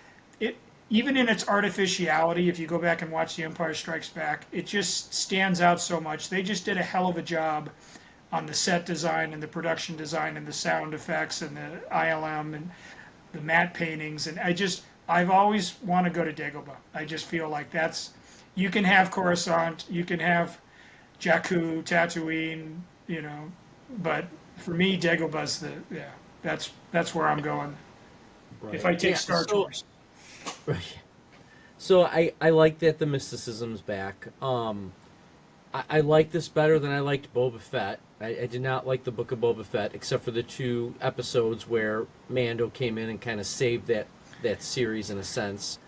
Even in its artificiality, if you go back and watch The Empire Strikes Back, it just stands out so much. They just did a hell of a job on the set design and the production design and the sound effects and the ILM and the matte paintings. And I've always want to go to Dagobah. I just feel like you can have Coruscant, you can have Jakku, Tatooine, but for me, Dagobah's that's where I'm going. Right. If I take Star Tours. Right. So I like that the mysticism's back. I like this better than I liked Boba Fett. I did not like the Book of Boba Fett, except for the 2 episodes where Mando came in and kind of saved that series in a sense.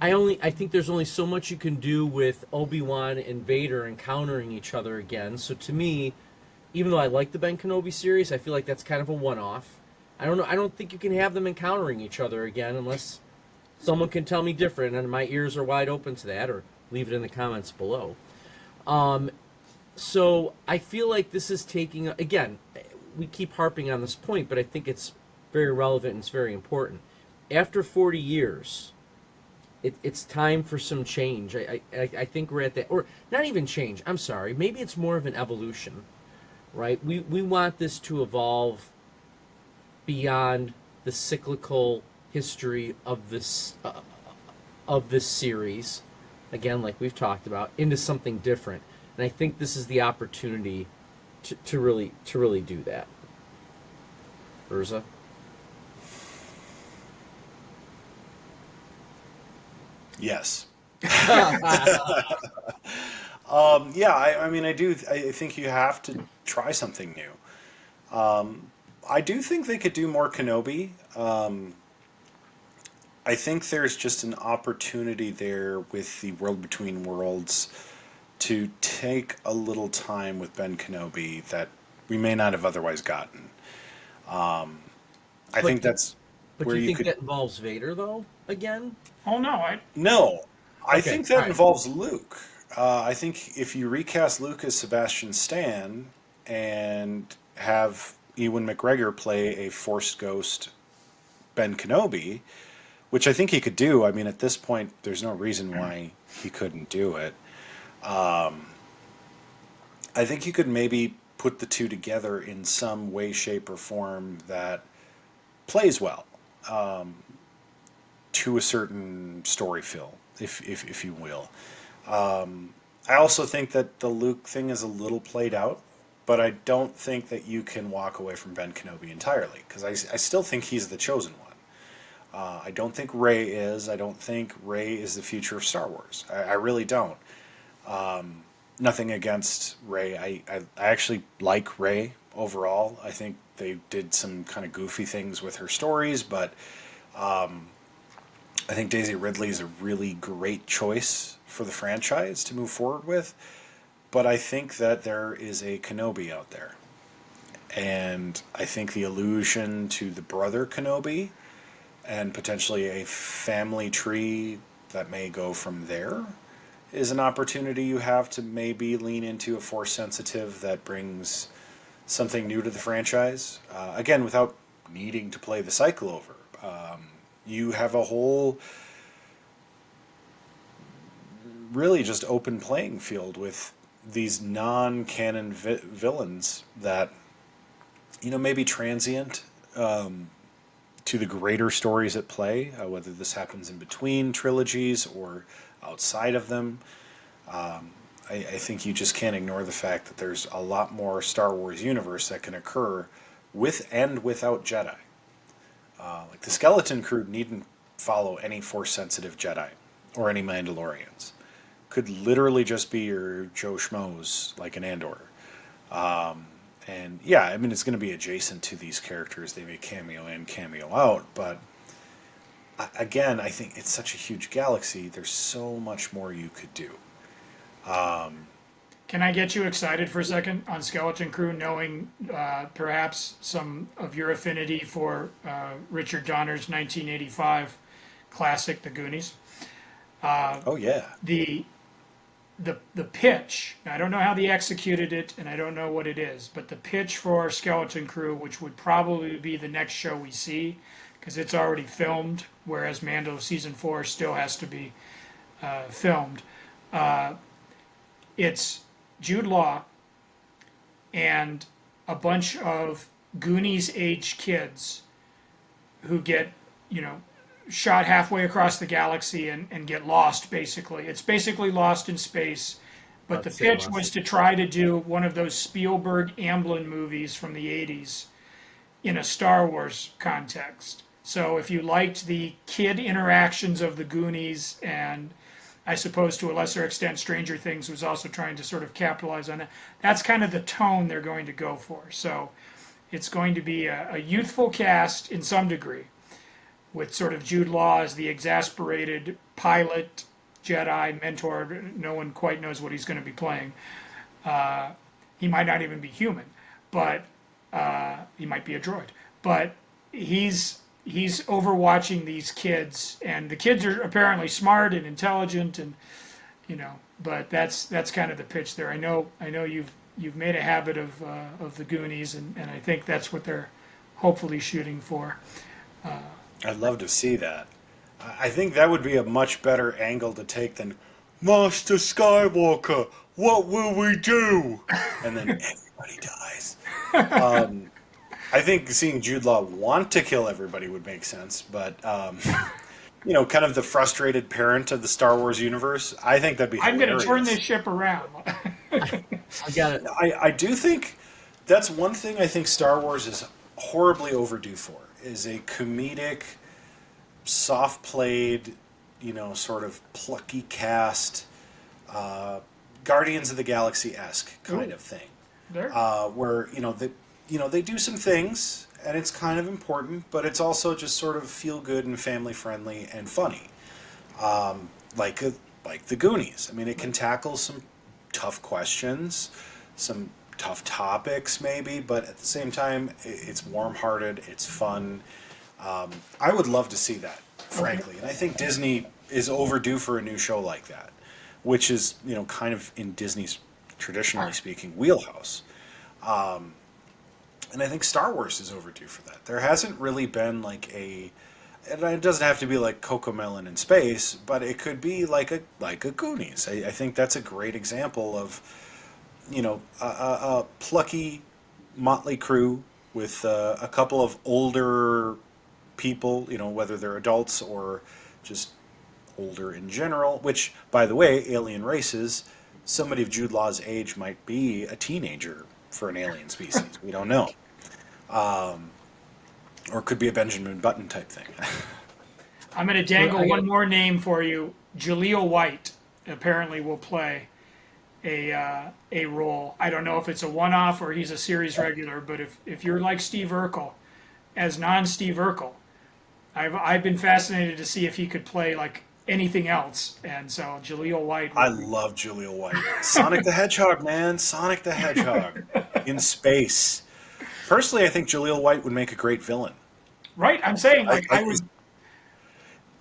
I think there's only so much you can do with Obi-Wan and Vader encountering each other again. So to me, even though I like the Ben Kenobi series, I feel like that's kind of a one-off. I don't know. I don't think you can have them encountering each other again unless someone can tell me different, and my ears are wide open to that, or leave it in the comments below. So I feel like this is taking, again, we keep harping on this point, but I think it's very relevant and it's very important. After 40 years, it's time for some change. I think we're at that, or not even change, I'm sorry, maybe it's more of an evolution, right? We want this to evolve beyond the cyclical history of this series, again, like we've talked about, into something different. And I think this is the opportunity to really do that. Urza? Yes. Yeah, I mean, I think you have to try something new. I do think they could do more Kenobi. I think there's just an opportunity there with the World Between Worlds to take a little time with Ben Kenobi that we may not have otherwise gotten. I think that's but where do you think could. that involves Vader, though, again? Oh, no. No, I Okay, think that alright. involves Luke. I think if you recast Luke as Sebastian Stan and have Ewan McGregor play a Force Ghost Ben Kenobi, which I think he could do. I mean, at this point, there's no reason why he couldn't do it. I think you could maybe put the two together in some way, shape, or form that plays well to a certain story fill, if you will. I also think that the Luke thing is a little played out, but I don't think that you can walk away from Ben Kenobi entirely, because I still think he's the chosen one. I don't think Rey is. I don't think Rey is the future of Star Wars. I really don't. Nothing against Rey. I actually like Rey overall. I think they did some kind of goofy things with her stories, but I think Daisy Ridley is a really great choice for the franchise to move forward with. But I think that there is a Kenobi out there. And I think the allusion to the brother Kenobi and potentially a family tree that may go from there is an opportunity you have to maybe lean into a Force sensitive that brings something new to the franchise. Again, without needing to play the cycle over. You have a whole really just open playing field with these non-canon villains that, you know, maybe transient to the greater stories at play, whether this happens in between trilogies or outside of them. I think you just can't ignore the fact that there's a lot more Star Wars universe that can occur with and without Jedi. Like the Skeleton Crew needn't follow any Force-sensitive Jedi or any Mandalorians. Could literally just be your Joe Schmoes, like an Andor. And yeah, I mean, it's going to be adjacent to these characters. They may cameo in, cameo out, but again, I think it's such a huge galaxy. There's so much more you could do. Can I get you excited for a second on Skeleton Crew, knowing perhaps some of your affinity for Richard Donner's 1985 classic, The Goonies? Oh yeah. The pitch, I don't know how they executed it, and I don't know what it is, but the pitch for Skeleton Crew, which would probably be the next show we see, because it's already filmed, whereas Mando Season 4 still has to be filmed. It's Jude Law and a bunch of Goonies-age kids who get, you know, shot halfway across the galaxy and get lost, basically. It's basically Lost in Space, but the pitch was to try to do one of those Spielberg Amblin movies from the 80s in a Star Wars context. So if you liked the kid interactions of the Goonies, and I suppose to a lesser extent Stranger Things was also trying to sort of capitalize on that, that's kind of the tone they're going to go for. So it's going to be a youthful cast in some degree, with sort of Jude Law as the exasperated pilot, Jedi, mentor. No one quite knows what he's going to be playing. He might not even be human, but he might be a droid. But he's overwatching these kids, and the kids are apparently smart and intelligent, and you know. But that's kind of the pitch there. I know you've made a habit of the Goonies, and I think that's what they're hopefully shooting for. I'd love to see that. I think that would be a much better angle to take than Master Skywalker, what will we do? And then everybody dies. I think seeing Jude Law want to kill everybody would make sense, but you know, kind of the frustrated parent of the Star Wars universe. I think that'd be hilarious. I'm going to turn this ship around. I got it. I do think that's one thing I think Star Wars is horribly overdue for, is a comedic, soft-played, you know, sort of plucky cast, Guardians of the Galaxy-esque kind of thing, where they do some things and it's kind of important, but it's also just sort of feel good and family friendly and funny, like the Goonies. I mean, it can tackle some tough questions, some tough topics maybe, but at the same time, it's warm-hearted, it's fun. I would love to see that, frankly, and I think Disney is overdue for a new show like that, which is, you know, kind of in Disney's, traditionally speaking, wheelhouse. And I think Star Wars is overdue for that. There hasn't really been like and it doesn't have to be like Cocomelon in space, but it could be like a Goonies. I think that's a great example of, you know, a plucky motley crew with a couple of older people, you know, whether they're adults or just older in general, which, by the way, alien races, somebody of Jude Law's age might be a teenager for an alien species. We don't know. Or could be a Benjamin Button type thing. I'm going to dangle one more name for you. Jaleel White apparently will play a role. I don't know if it's a one-off or he's a series regular, but if you're like Steve Urkel, as non-Steve Urkel, I've been fascinated to see if he could play like anything else, and so Jaleel White. I love Jaleel White. Sonic the Hedgehog, man. Sonic the Hedgehog in space. Personally, I think Jaleel White would make a great villain. Right? I'm saying, like, I would.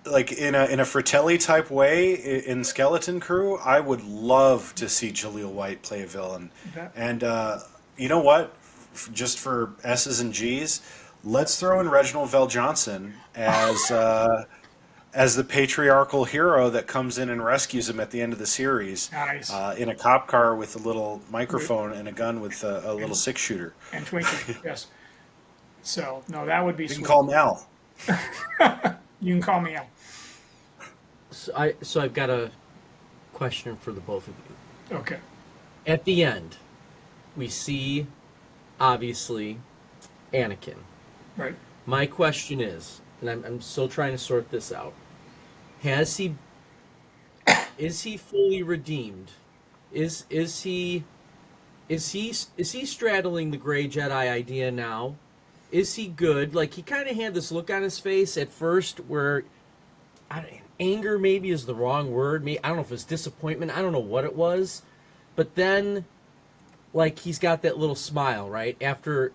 Like in a Fratelli type way in Skeleton Crew, I would love to see Jaleel White play a villain. Okay. And you know what? Just for S's and G's, let's throw in Reginald Vell Johnson as the patriarchal hero that comes in and rescues him at the end of the series. Nice. In a cop car with a little microphone and a gun with a little six-shooter. And Twinkie, yes. So, no, that would be You sweet. can call him Al. You can call me Al. So I've got a question for the both of you. Okay. At the end, we see, obviously, Anakin. Right. My question is, and I'm still trying to sort this out, is he fully redeemed? Is he straddling the gray Jedi idea now? Is he good? Like, he kind of had this look on his face at first where anger maybe is the wrong word. I don't know if it's disappointment. I don't know what it was. But then, like, he's got that little smile, right? After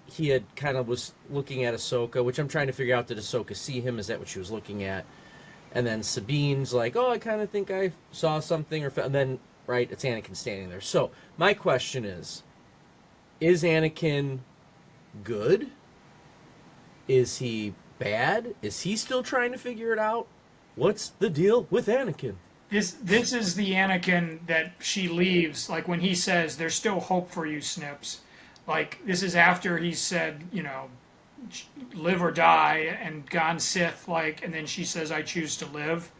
he had kind of was looking at Ahsoka, which I'm trying to figure out, did Ahsoka see him? Is that what she was looking at? And then Sabine's like, oh, I kind of think I saw something. And then, right, it's Anakin standing there. So my question is Anakin good? Is he bad? Is he still trying to figure it out? What's the deal with Anakin? This is the Anakin that she leaves, like when he says, there's still hope for you, Snips. Like, this is after he said, you know, live or die, and gone Sith, like, and then she says, I choose to live.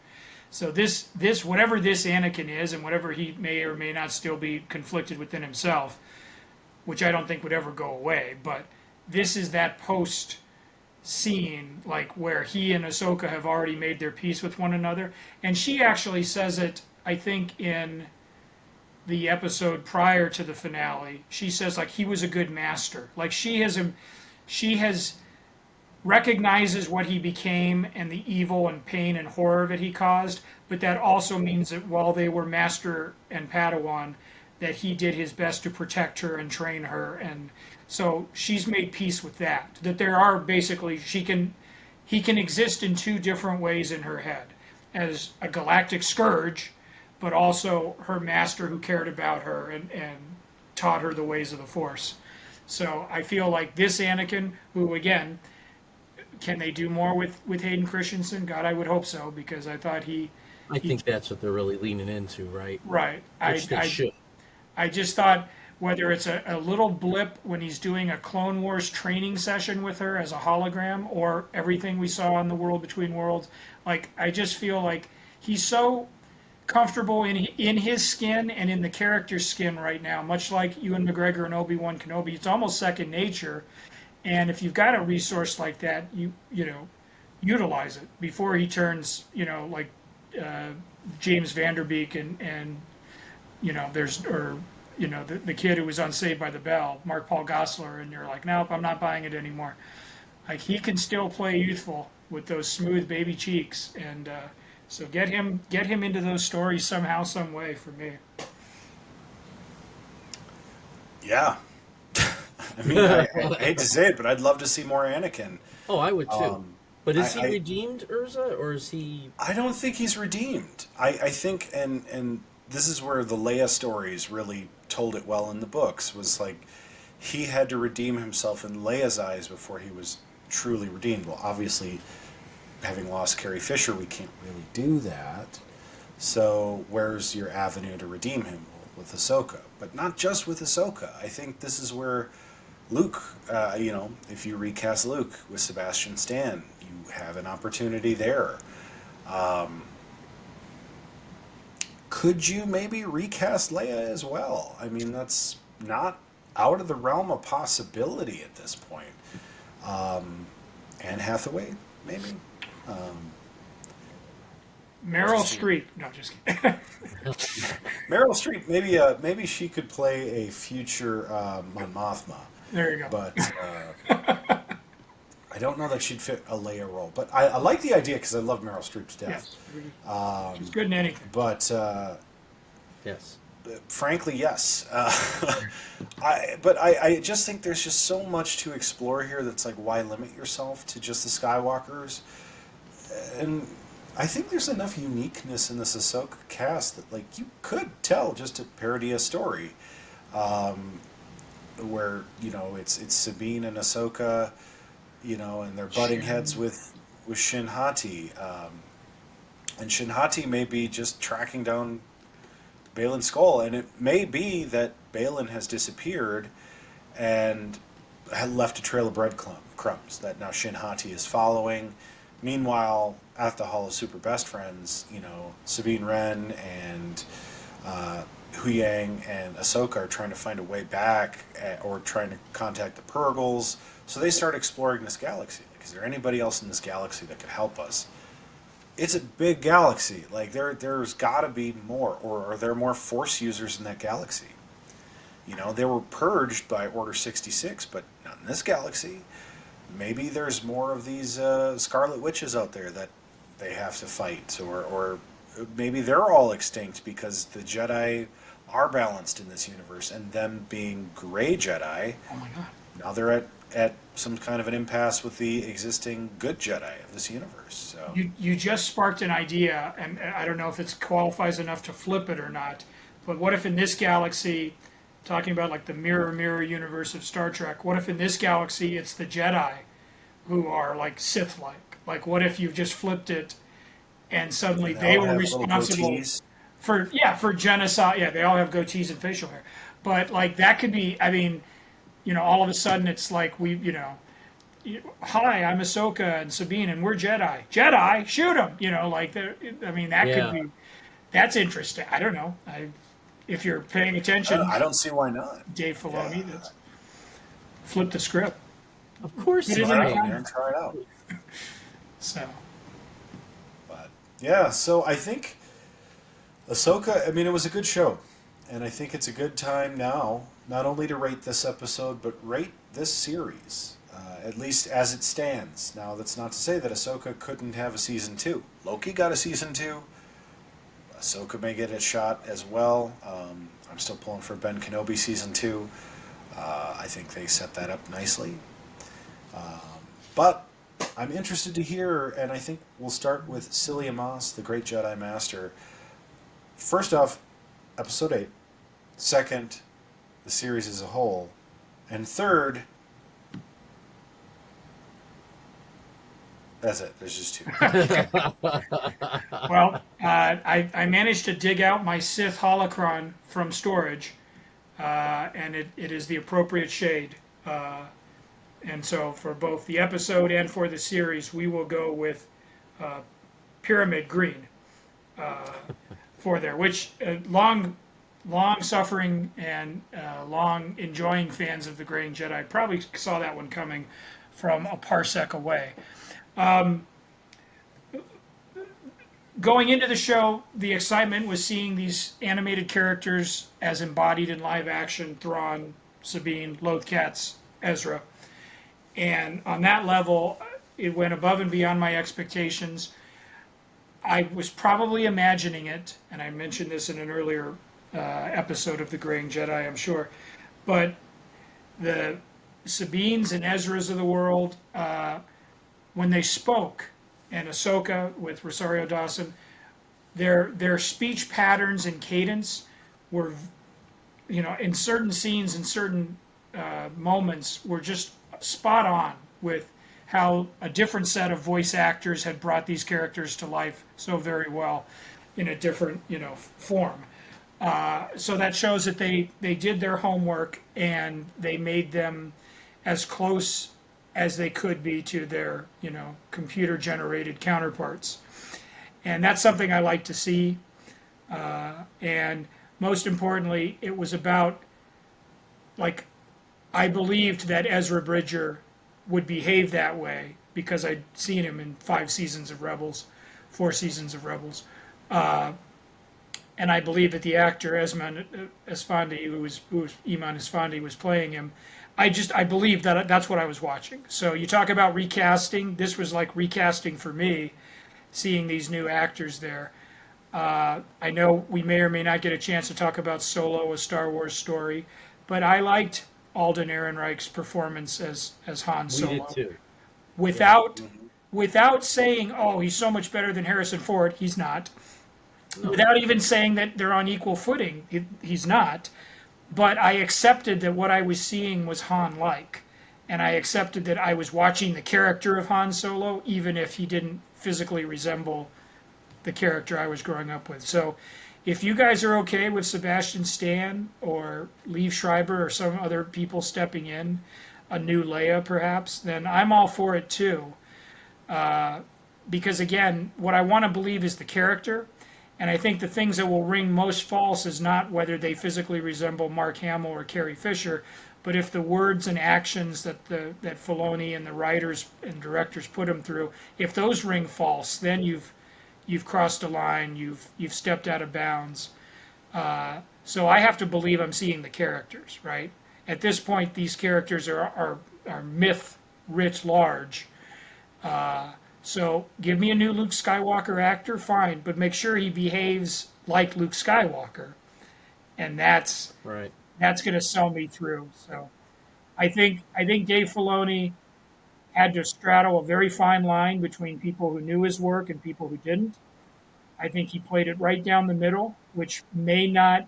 So this whatever this Anakin is, and whatever he may or may not still be conflicted within himself, which I don't think would ever go away, but this is that post scene, like, where he and Ahsoka have already made their peace with one another. And she actually says it, I think, in the episode prior to the finale. She says, like, he was a good master. Like, she has recognizes what he became and the evil and pain and horror that he caused, but that also means that while they were master and Padawan, that he did his best to protect her and train her. And so she's made peace with that. That there are basically, he can exist in two different ways in her head. As a galactic scourge, but also her master who cared about her and taught her the ways of the Force. So I feel like this Anakin, who again, can they do more with Hayden Christensen? God, I would hope so, because I thought I think that's what they're really leaning into, right? Right. Which they should. I just thought, whether it's a little blip when he's doing a Clone Wars training session with her as a hologram, or everything we saw in the World Between Worlds, like, I just feel like he's so comfortable in his skin and in the character's skin right now, much like Ewan McGregor and Obi-Wan Kenobi. It's almost second nature. And if you've got a resource like that, you know, utilize it before he turns, you know, like James Vanderbeek and you know, the kid who was on Saved by the Bell, Mark Paul Gosselaar, and you're like, nope, I'm not buying it anymore. Like, he can still play youthful with those smooth baby cheeks, and so get him into those stories somehow, some way for me. Yeah. I mean, I hate to say it, but I'd love to see more Anakin. Oh, I would too. But is he I- redeemed, Urza, or is he? I don't think he's redeemed. I think, and this is where the Leia stories really told it well in the books, was like, he had to redeem himself in Leia's eyes before he was truly redeemed. Well, obviously, having lost Carrie Fisher, we can't really do that. So where's your avenue to redeem him? With Ahsoka. But not just with Ahsoka. I think this is where Luke, you know, if you recast Luke with Sebastian Stan, you have an opportunity there. Could you maybe recast Leia as well? I mean, that's not out of the realm of possibility at this point. Anne Hathaway, maybe? Meryl Streep. No, just kidding. Meryl Streep, maybe she could play a future Mon Mothma. There you go. But I don't know that she'd fit a Leia role. But I like the idea because I love Meryl Streep to death. Yes. She's good in anything. But Yes. frankly, yes. But I just think there's just so much to explore here that's like, why limit yourself to just the Skywalkers? And I think there's enough uniqueness in this Ahsoka cast that, like, you could tell just a parody a story, where, you know, it's Sabine and Ahsoka, you know, and they're butting heads with Shin Hati, and Shin Hati may be just tracking down Balin's skull, and it may be that Balin has disappeared and had left a trail of breadcrumbs that now Shin Hati is following. Meanwhile, at the Hall of Super Best Friends, you know, Sabine Wren and Huyang and Ahsoka are trying to find a way back, or trying to contact the Purgles. So they start exploring this galaxy. Like, is there anybody else in this galaxy that could help us? It's a big galaxy. Like, there's got to be more, or are there more Force users in that galaxy? You know, they were purged by Order 66, but not in this galaxy. Maybe there's more of these Scarlet Witches out there that they have to fight, or maybe they're all extinct because the Jedi are balanced in this universe, and them being gray Jedi, Oh my God. now they're at some kind of an impasse with the existing good Jedi of this universe. So You just sparked an idea, and I don't know if it qualifies enough to flip it or not, but what if in this galaxy, talking about like the mirror universe of Star Trek, what if in this galaxy it's the Jedi who are like Sith-like? Like, what if you've just flipped it and suddenly they all were have little responsible goatees. for genocide? Yeah, they all have goatees and facial hair. But like that could be, I mean, you know, all of a sudden it's like hi, I'm Ahsoka and Sabine, and we're Jedi. Jedi, shoot them! You know, like, I mean, that Yeah. could be, that's interesting. I don't know. If you're paying attention, I don't see why not. Dave Filoni, Yeah. that's flip the script. Of course, It it's is Try right. it out, man. Try it out. So, But yeah, so I think Ahsoka, I mean, it was a good show. And I think it's a good time now, not only to rate this episode, but rate this series, at least as it stands. Now, that's not to say that Ahsoka couldn't have a season 2. Loki got a season 2. Ahsoka may get a shot as well. I'm still pulling for Ben Kenobi season 2. I think they set that up nicely. But I'm interested to hear, and I think we'll start with Psyllium Maas, the great Jedi Master. First off, episode 8. Second, the series as a whole. And third, that's it. There's just 2. well, I managed to dig out my Sith holocron from storage, and it is the appropriate shade. And so for both the episode and for the series, we will go with pyramid green for there, which long-suffering and long enjoying fans of the Graying Jedi probably saw that one coming from a parsec away. Going into the show, the excitement was seeing these animated characters as embodied in live action: Thrawn, Sabine, Lothcats, Ezra. And on that level, it went above and beyond my expectations. I was probably imagining it, and I mentioned this in an earlier episode of The Graying Jedi, I'm sure, but the Sabines and Ezras of the world, when they spoke, and Ahsoka with Rosario Dawson, their speech patterns and cadence were, you know, in certain scenes and certain moments were just spot on with how a different set of voice actors had brought these characters to life so very well in a different, you know, form. So that shows that they did their homework and they made them as close as they could be to their, you know, computer generated counterparts. And that's something I like to see. And most importantly, it was about, like, I believed that Ezra Bridger would behave that way because I'd seen him in 5 seasons of Rebels, 4 seasons of Rebels. And I believe that the actor Iman Esfandi, who was Iman Esfandi, was playing him. I believe that that's what I was watching. So you talk about recasting. This was like recasting for me, seeing these new actors there. I know we may or may not get a chance to talk about Solo, a Star Wars story, but I liked Alden Ehrenreich's performance as Han We Solo. did too. Without without saying, "Oh, he's so much better than Harrison Ford," he's not. No. Without even saying that they're on equal footing, he's not. But I accepted that what I was seeing was Han-like, and I accepted that I was watching the character of Han Solo, even if he didn't physically resemble the character I was growing up with. So, if you guys are okay with Sebastian Stan or Liev Schreiber or some other people stepping in, a new Leia perhaps, then I'm all for it too. Because again, what I want to believe is the character, and I think the things that will ring most false is not whether they physically resemble Mark Hamill or Carrie Fisher, but if the words and actions that that Filoni and the writers and directors put them through, if those ring false, then you've crossed a line, you've stepped out of bounds. So I have to believe I'm seeing the characters, right? At this point, these characters are myth writ large. So give me a new Luke Skywalker actor, fine, but make sure he behaves like Luke Skywalker, and that's Right. going to sell me through. So I think Dave Filoni had to straddle a very fine line between people who knew his work and people who didn't. I think he played it right down the middle, which may not,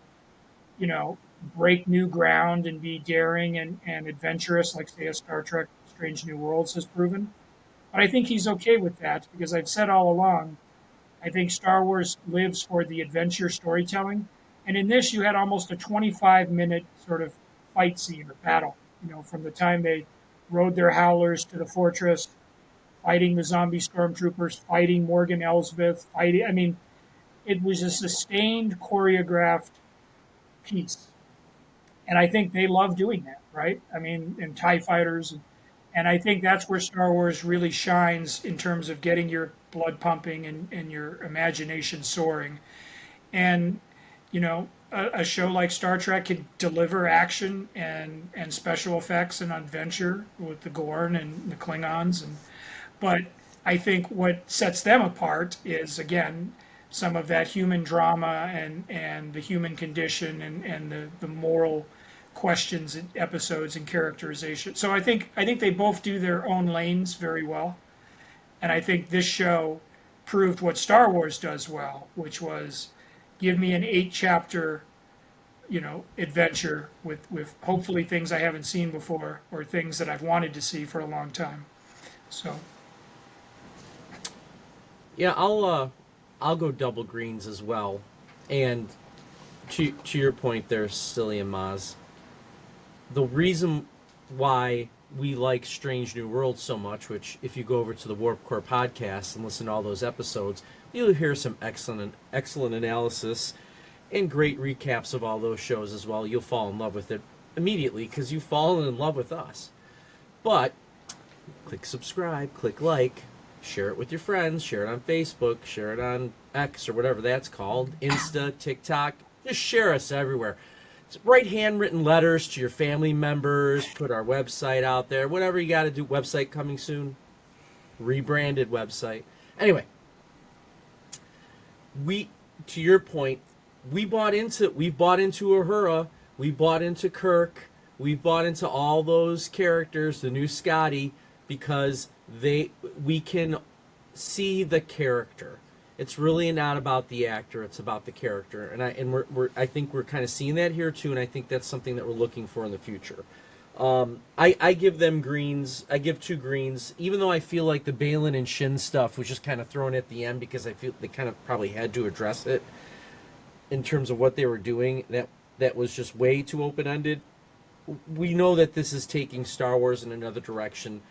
break new ground and be daring and adventurous like, say, a Star Trek Strange New Worlds has proven. But I think he's okay with that because I've said all along, I think Star Wars lives for the adventure storytelling. And in this, you had almost a 25-minute sort of fight scene or battle, from the time they rode their howlers to the fortress, fighting the zombie stormtroopers, fighting Morgan Elsbeth, fighting. I mean, it was a sustained, choreographed piece. And I think they love doing that, right? I mean, in TIE fighters. And I think that's where Star Wars really shines in terms of getting your blood pumping and your imagination soaring. And, a show like Star Trek can deliver action and special effects and adventure with the Gorn and the Klingons. But I think what sets them apart is, again, some of that human drama and the human condition and the moral questions and episodes and characterization. So I think they both do their own lanes very well. And I think this show proved what Star Wars does well, which was give me an 8-chapter, adventure with hopefully things I haven't seen before or things that I've wanted to see for a long time. So Yeah, I'll go double greens as well. And to your point there, Psyllium Maas, the reason why we like Strange New Worlds so much, which if you go over to the Warp Core podcast and listen to all those episodes, you'll hear some excellent analysis and great recaps of all those shows as well. You'll fall in love with it immediately because you've fallen in love with us. But click subscribe, click like, share it with your friends, share it on Facebook, share it on X or whatever that's called, Insta, TikTok. Just share us everywhere. Write handwritten letters to your family members, put our website out there, whatever you got to do. Website coming soon, rebranded website. Anyway, to your point, we've bought into Uhura, we bought into Kirk, we've bought into all those characters, the new Scotty, because we can see the character. It's really not about the actor; it's about the character, and I think we're kind of seeing that here too, and I think that's something that we're looking for in the future. I give them greens. I give 2 greens, even though I feel like the Balin and Shin stuff was just kind of thrown at the end because I feel they kind of probably had to address it in terms of what they were doing. That was just way too open-ended. We know that this is taking Star Wars in another direction.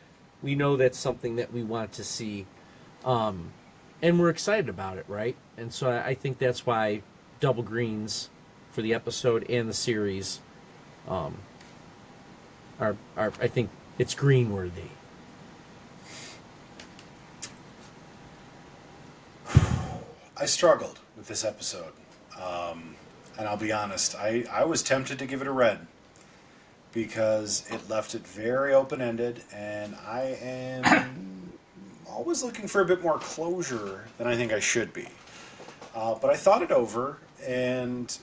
We know that's something that we want to see. And we're excited about it, right? And so I think that's why double greens for the episode and the series are I think it's green worthy. I struggled with this episode. And I'll be honest, I was tempted to give it a red because it left it very open-ended, and I am always looking for a bit more closure than I think I should be. But I thought it over, and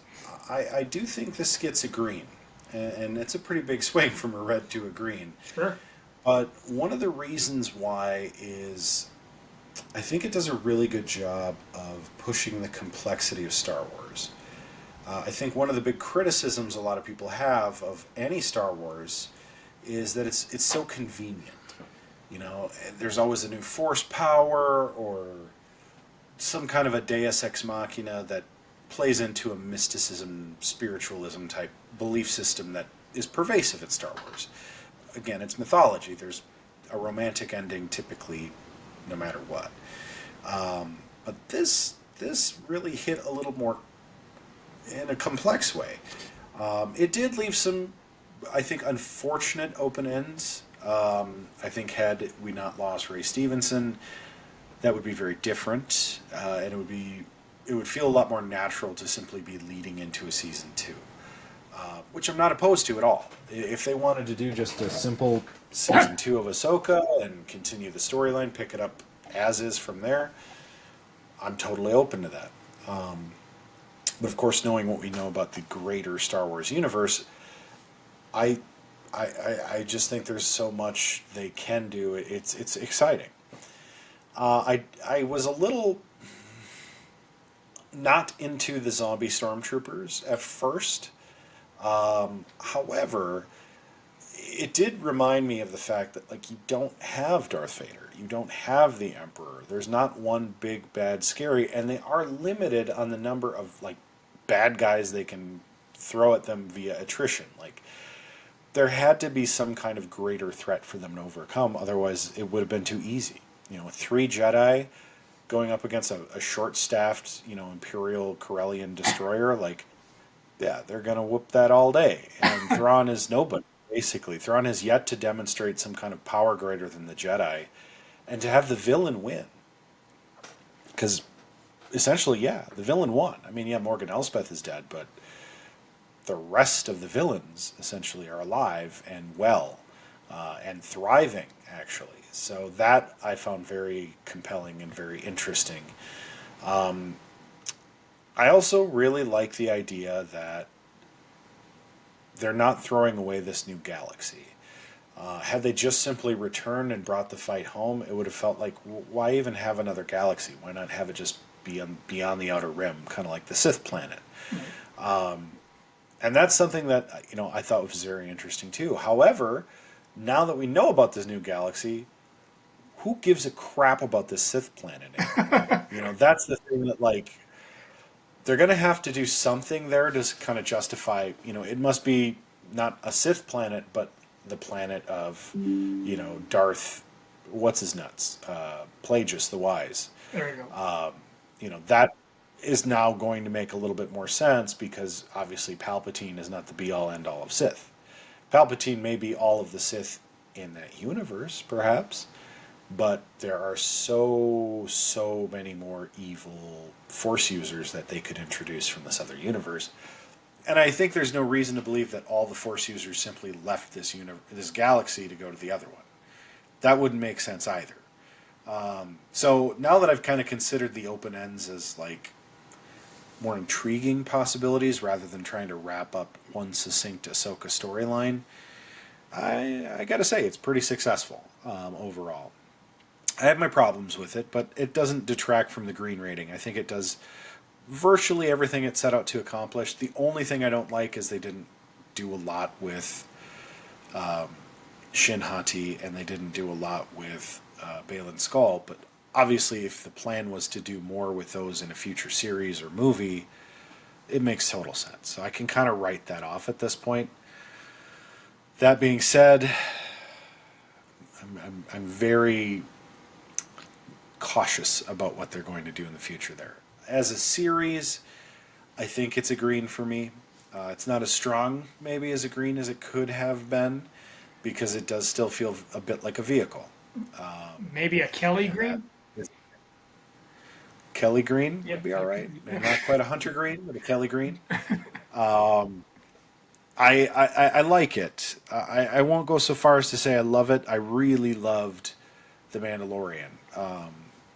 I do think this gets a green. And it's a pretty big swing from a red to a green. Sure. But one of the reasons why is I think it does a really good job of pushing the complexity of Star Wars. I think one of the big criticisms a lot of people have of any Star Wars is that it's so convenient. You know, there's always a new force power or some kind of a deus ex machina that plays into a mysticism, spiritualism type belief system that is pervasive in Star Wars. Again, it's mythology. There's a romantic ending typically, no matter what. But this really hit a little more in a complex way. It did leave some, I think, unfortunate open ends. I think had we not lost Ray Stevenson, that would be very different, and it would feel a lot more natural to simply be leading into a season 2, which I'm not opposed to at all. If they wanted to do just a simple season 2 of Ahsoka and continue the storyline, pick it up as is from there, I'm totally open to that. But of course, knowing what we know about the greater Star Wars universe, I just think there's so much they can do. It's exciting. I was a little not into the zombie stormtroopers at first. However, it did remind me of the fact that, like, you don't have Darth Vader, you don't have the Emperor. There's not one big bad scary, and they are limited on the number of, like, bad guys they can throw at them via attrition. Like, there had to be some kind of greater threat for them to overcome, otherwise it would have been too easy. You know, 3 Jedi going up against a short-staffed, you know, Imperial Corellian destroyer, like, yeah, they're going to whoop that all day. And Thrawn is nobody, basically. Thrawn has yet to demonstrate some kind of power greater than the Jedi. And to have the villain win. Because, essentially, yeah, the villain won. I mean, yeah, Morgan Elsbeth is dead, but the rest of the villains, essentially, are alive and well. And thriving, actually. So that I found very compelling and very interesting. I also really like the idea that they're not throwing away this new galaxy. Had they just simply returned and brought the fight home, it would have felt like, why even have another galaxy? Why not have it just be beyond the Outer Rim, kind of like the Sith planet? And that's something that, you know, I thought was very interesting too. However, now that we know about this new galaxy, who gives a crap about this Sith planet anymore? You know, that's the thing that, like, they're going to have to do something there to kind of justify, you know, it must be not a Sith planet, but the planet of, you know, Darth, what's his nuts? Plagueis the Wise. There you go. You know, that is now going to make a little bit more sense because obviously Palpatine is not the be-all, end-all of Sith. Palpatine may be all of the Sith in that universe, perhaps, but there are so many more evil Force users that they could introduce from this other universe. And I think there's no reason to believe that all the Force users simply left this galaxy to go to the other one. That wouldn't make sense either. So now that I've kind of considered the open ends as, like, more intriguing possibilities rather than trying to wrap up one succinct Ahsoka storyline, I gotta say it's pretty successful overall. I have my problems with it, but it doesn't detract from the green rating. I think it does virtually everything it set out to accomplish. The only thing I don't like is they didn't do a lot with Shin Hati, and they didn't do a lot with Baylan Skoll, but obviously if the plan was to do more with those in a future series or movie, it makes total sense. So I can kind of write that off at this point. That being said, I'm very cautious about what they're going to do in the future there. As a series, I think it's a green for me. It's not as strong maybe as a green as it could have been because it does still feel a bit like a vehicle. Maybe a Kelly green? Kelly green Yep, would be all right. Maybe not quite a Hunter green, but a Kelly green. I like it. I won't go so far as to say I love it. I really loved The Mandalorian.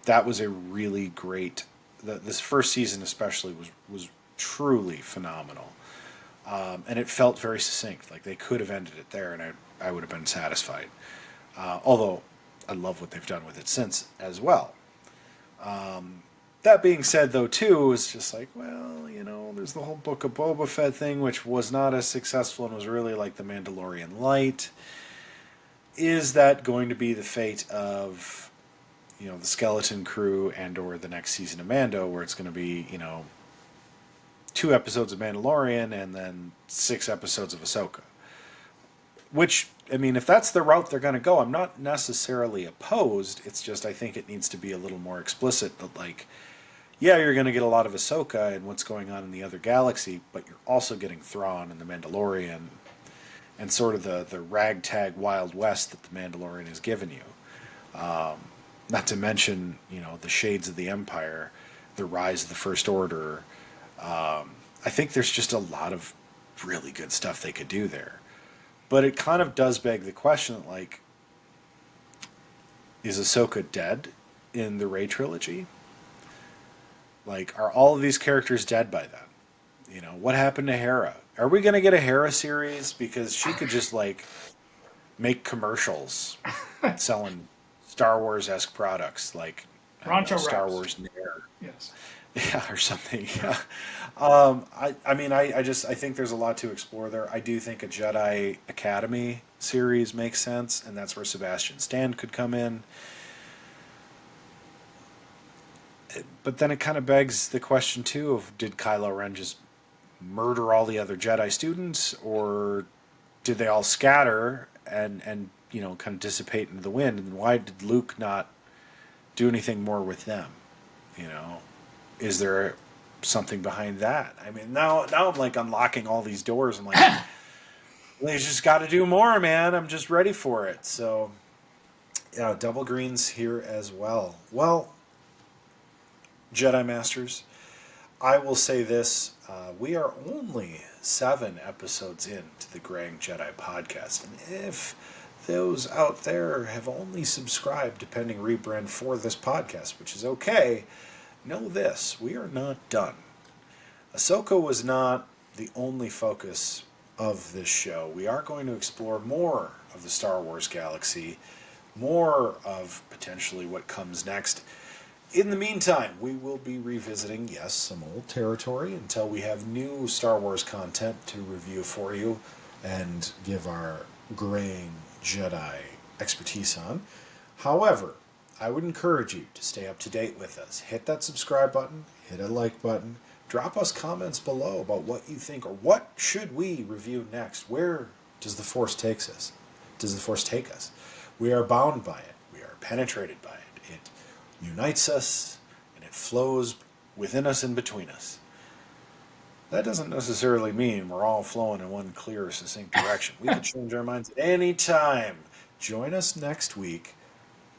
That was a really great this first season especially was truly phenomenal, and it felt very succinct. Like they could have ended it there, and I would have been satisfied. Although I love what they've done with it since as well. That being said, though, too, it's just like, well, there's the whole Book of Boba Fett thing, which was not as successful and was really like the Mandalorian Light. Is that going to be the fate of, the Skeleton Crew or the next season of Mando, where it's going to be, 2 episodes of Mandalorian and then 6 episodes of Ahsoka? Which, I mean, if that's the route they're going to go, I'm not necessarily opposed. It's just I think it needs to be a little more explicit that, like, yeah, you're going to get a lot of Ahsoka and what's going on in the other galaxy, but you're also getting Thrawn and the Mandalorian and sort of the ragtag Wild West that the Mandalorian has given you. Not to mention, the shades of the Empire, the rise of the First Order. I think there's just a lot of really good stuff they could do there. But it kind of does beg the question, like, is Ahsoka dead in the Rey trilogy? Like, are all of these characters dead by then? What happened to Hera? Are we going to get a Hera series? Because she could just, like, make commercials selling Star Wars-esque products, like Star Wars Nair. Yes. Yeah, or something. Yeah. I think there's a lot to explore there. I do think a Jedi Academy series makes sense, and that's where Sebastian Stan could come in. But then it kind of begs the question, too, of did Kylo Ren just murder all the other Jedi students, or did they all scatter and kind of dissipate into the wind? And why did Luke not do anything more with them? Is there something behind that? I mean, now I'm like unlocking all these doors. I'm like, they just got to do more, man. I'm just ready for it. So, yeah, double greens here as well. Well, Jedi Masters, I will say this. We are only 7 episodes into the Graying Jedi podcast. And if those out there have only subscribed to Pending Rebrand for this podcast, which is okay, know this, we are not done. Ahsoka was not the only focus of this show. We are going to explore more of the Star Wars galaxy, more of potentially what comes next. In the meantime, we will be revisiting, yes, some old territory until we have new Star Wars content to review for you and give our graying Jedi expertise on. However, I would encourage you to stay up to date with us. Hit that subscribe button, hit a like button, drop us comments below about what you think or what should we review next. Where does the Force take us? We are bound by it. We are penetrated by it. It unites us and it flows within us and between us. That doesn't necessarily mean we're all flowing in one clear, succinct direction. We can change our minds at any time. Join us next week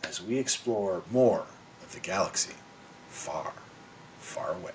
as we explore more of the galaxy far, far away.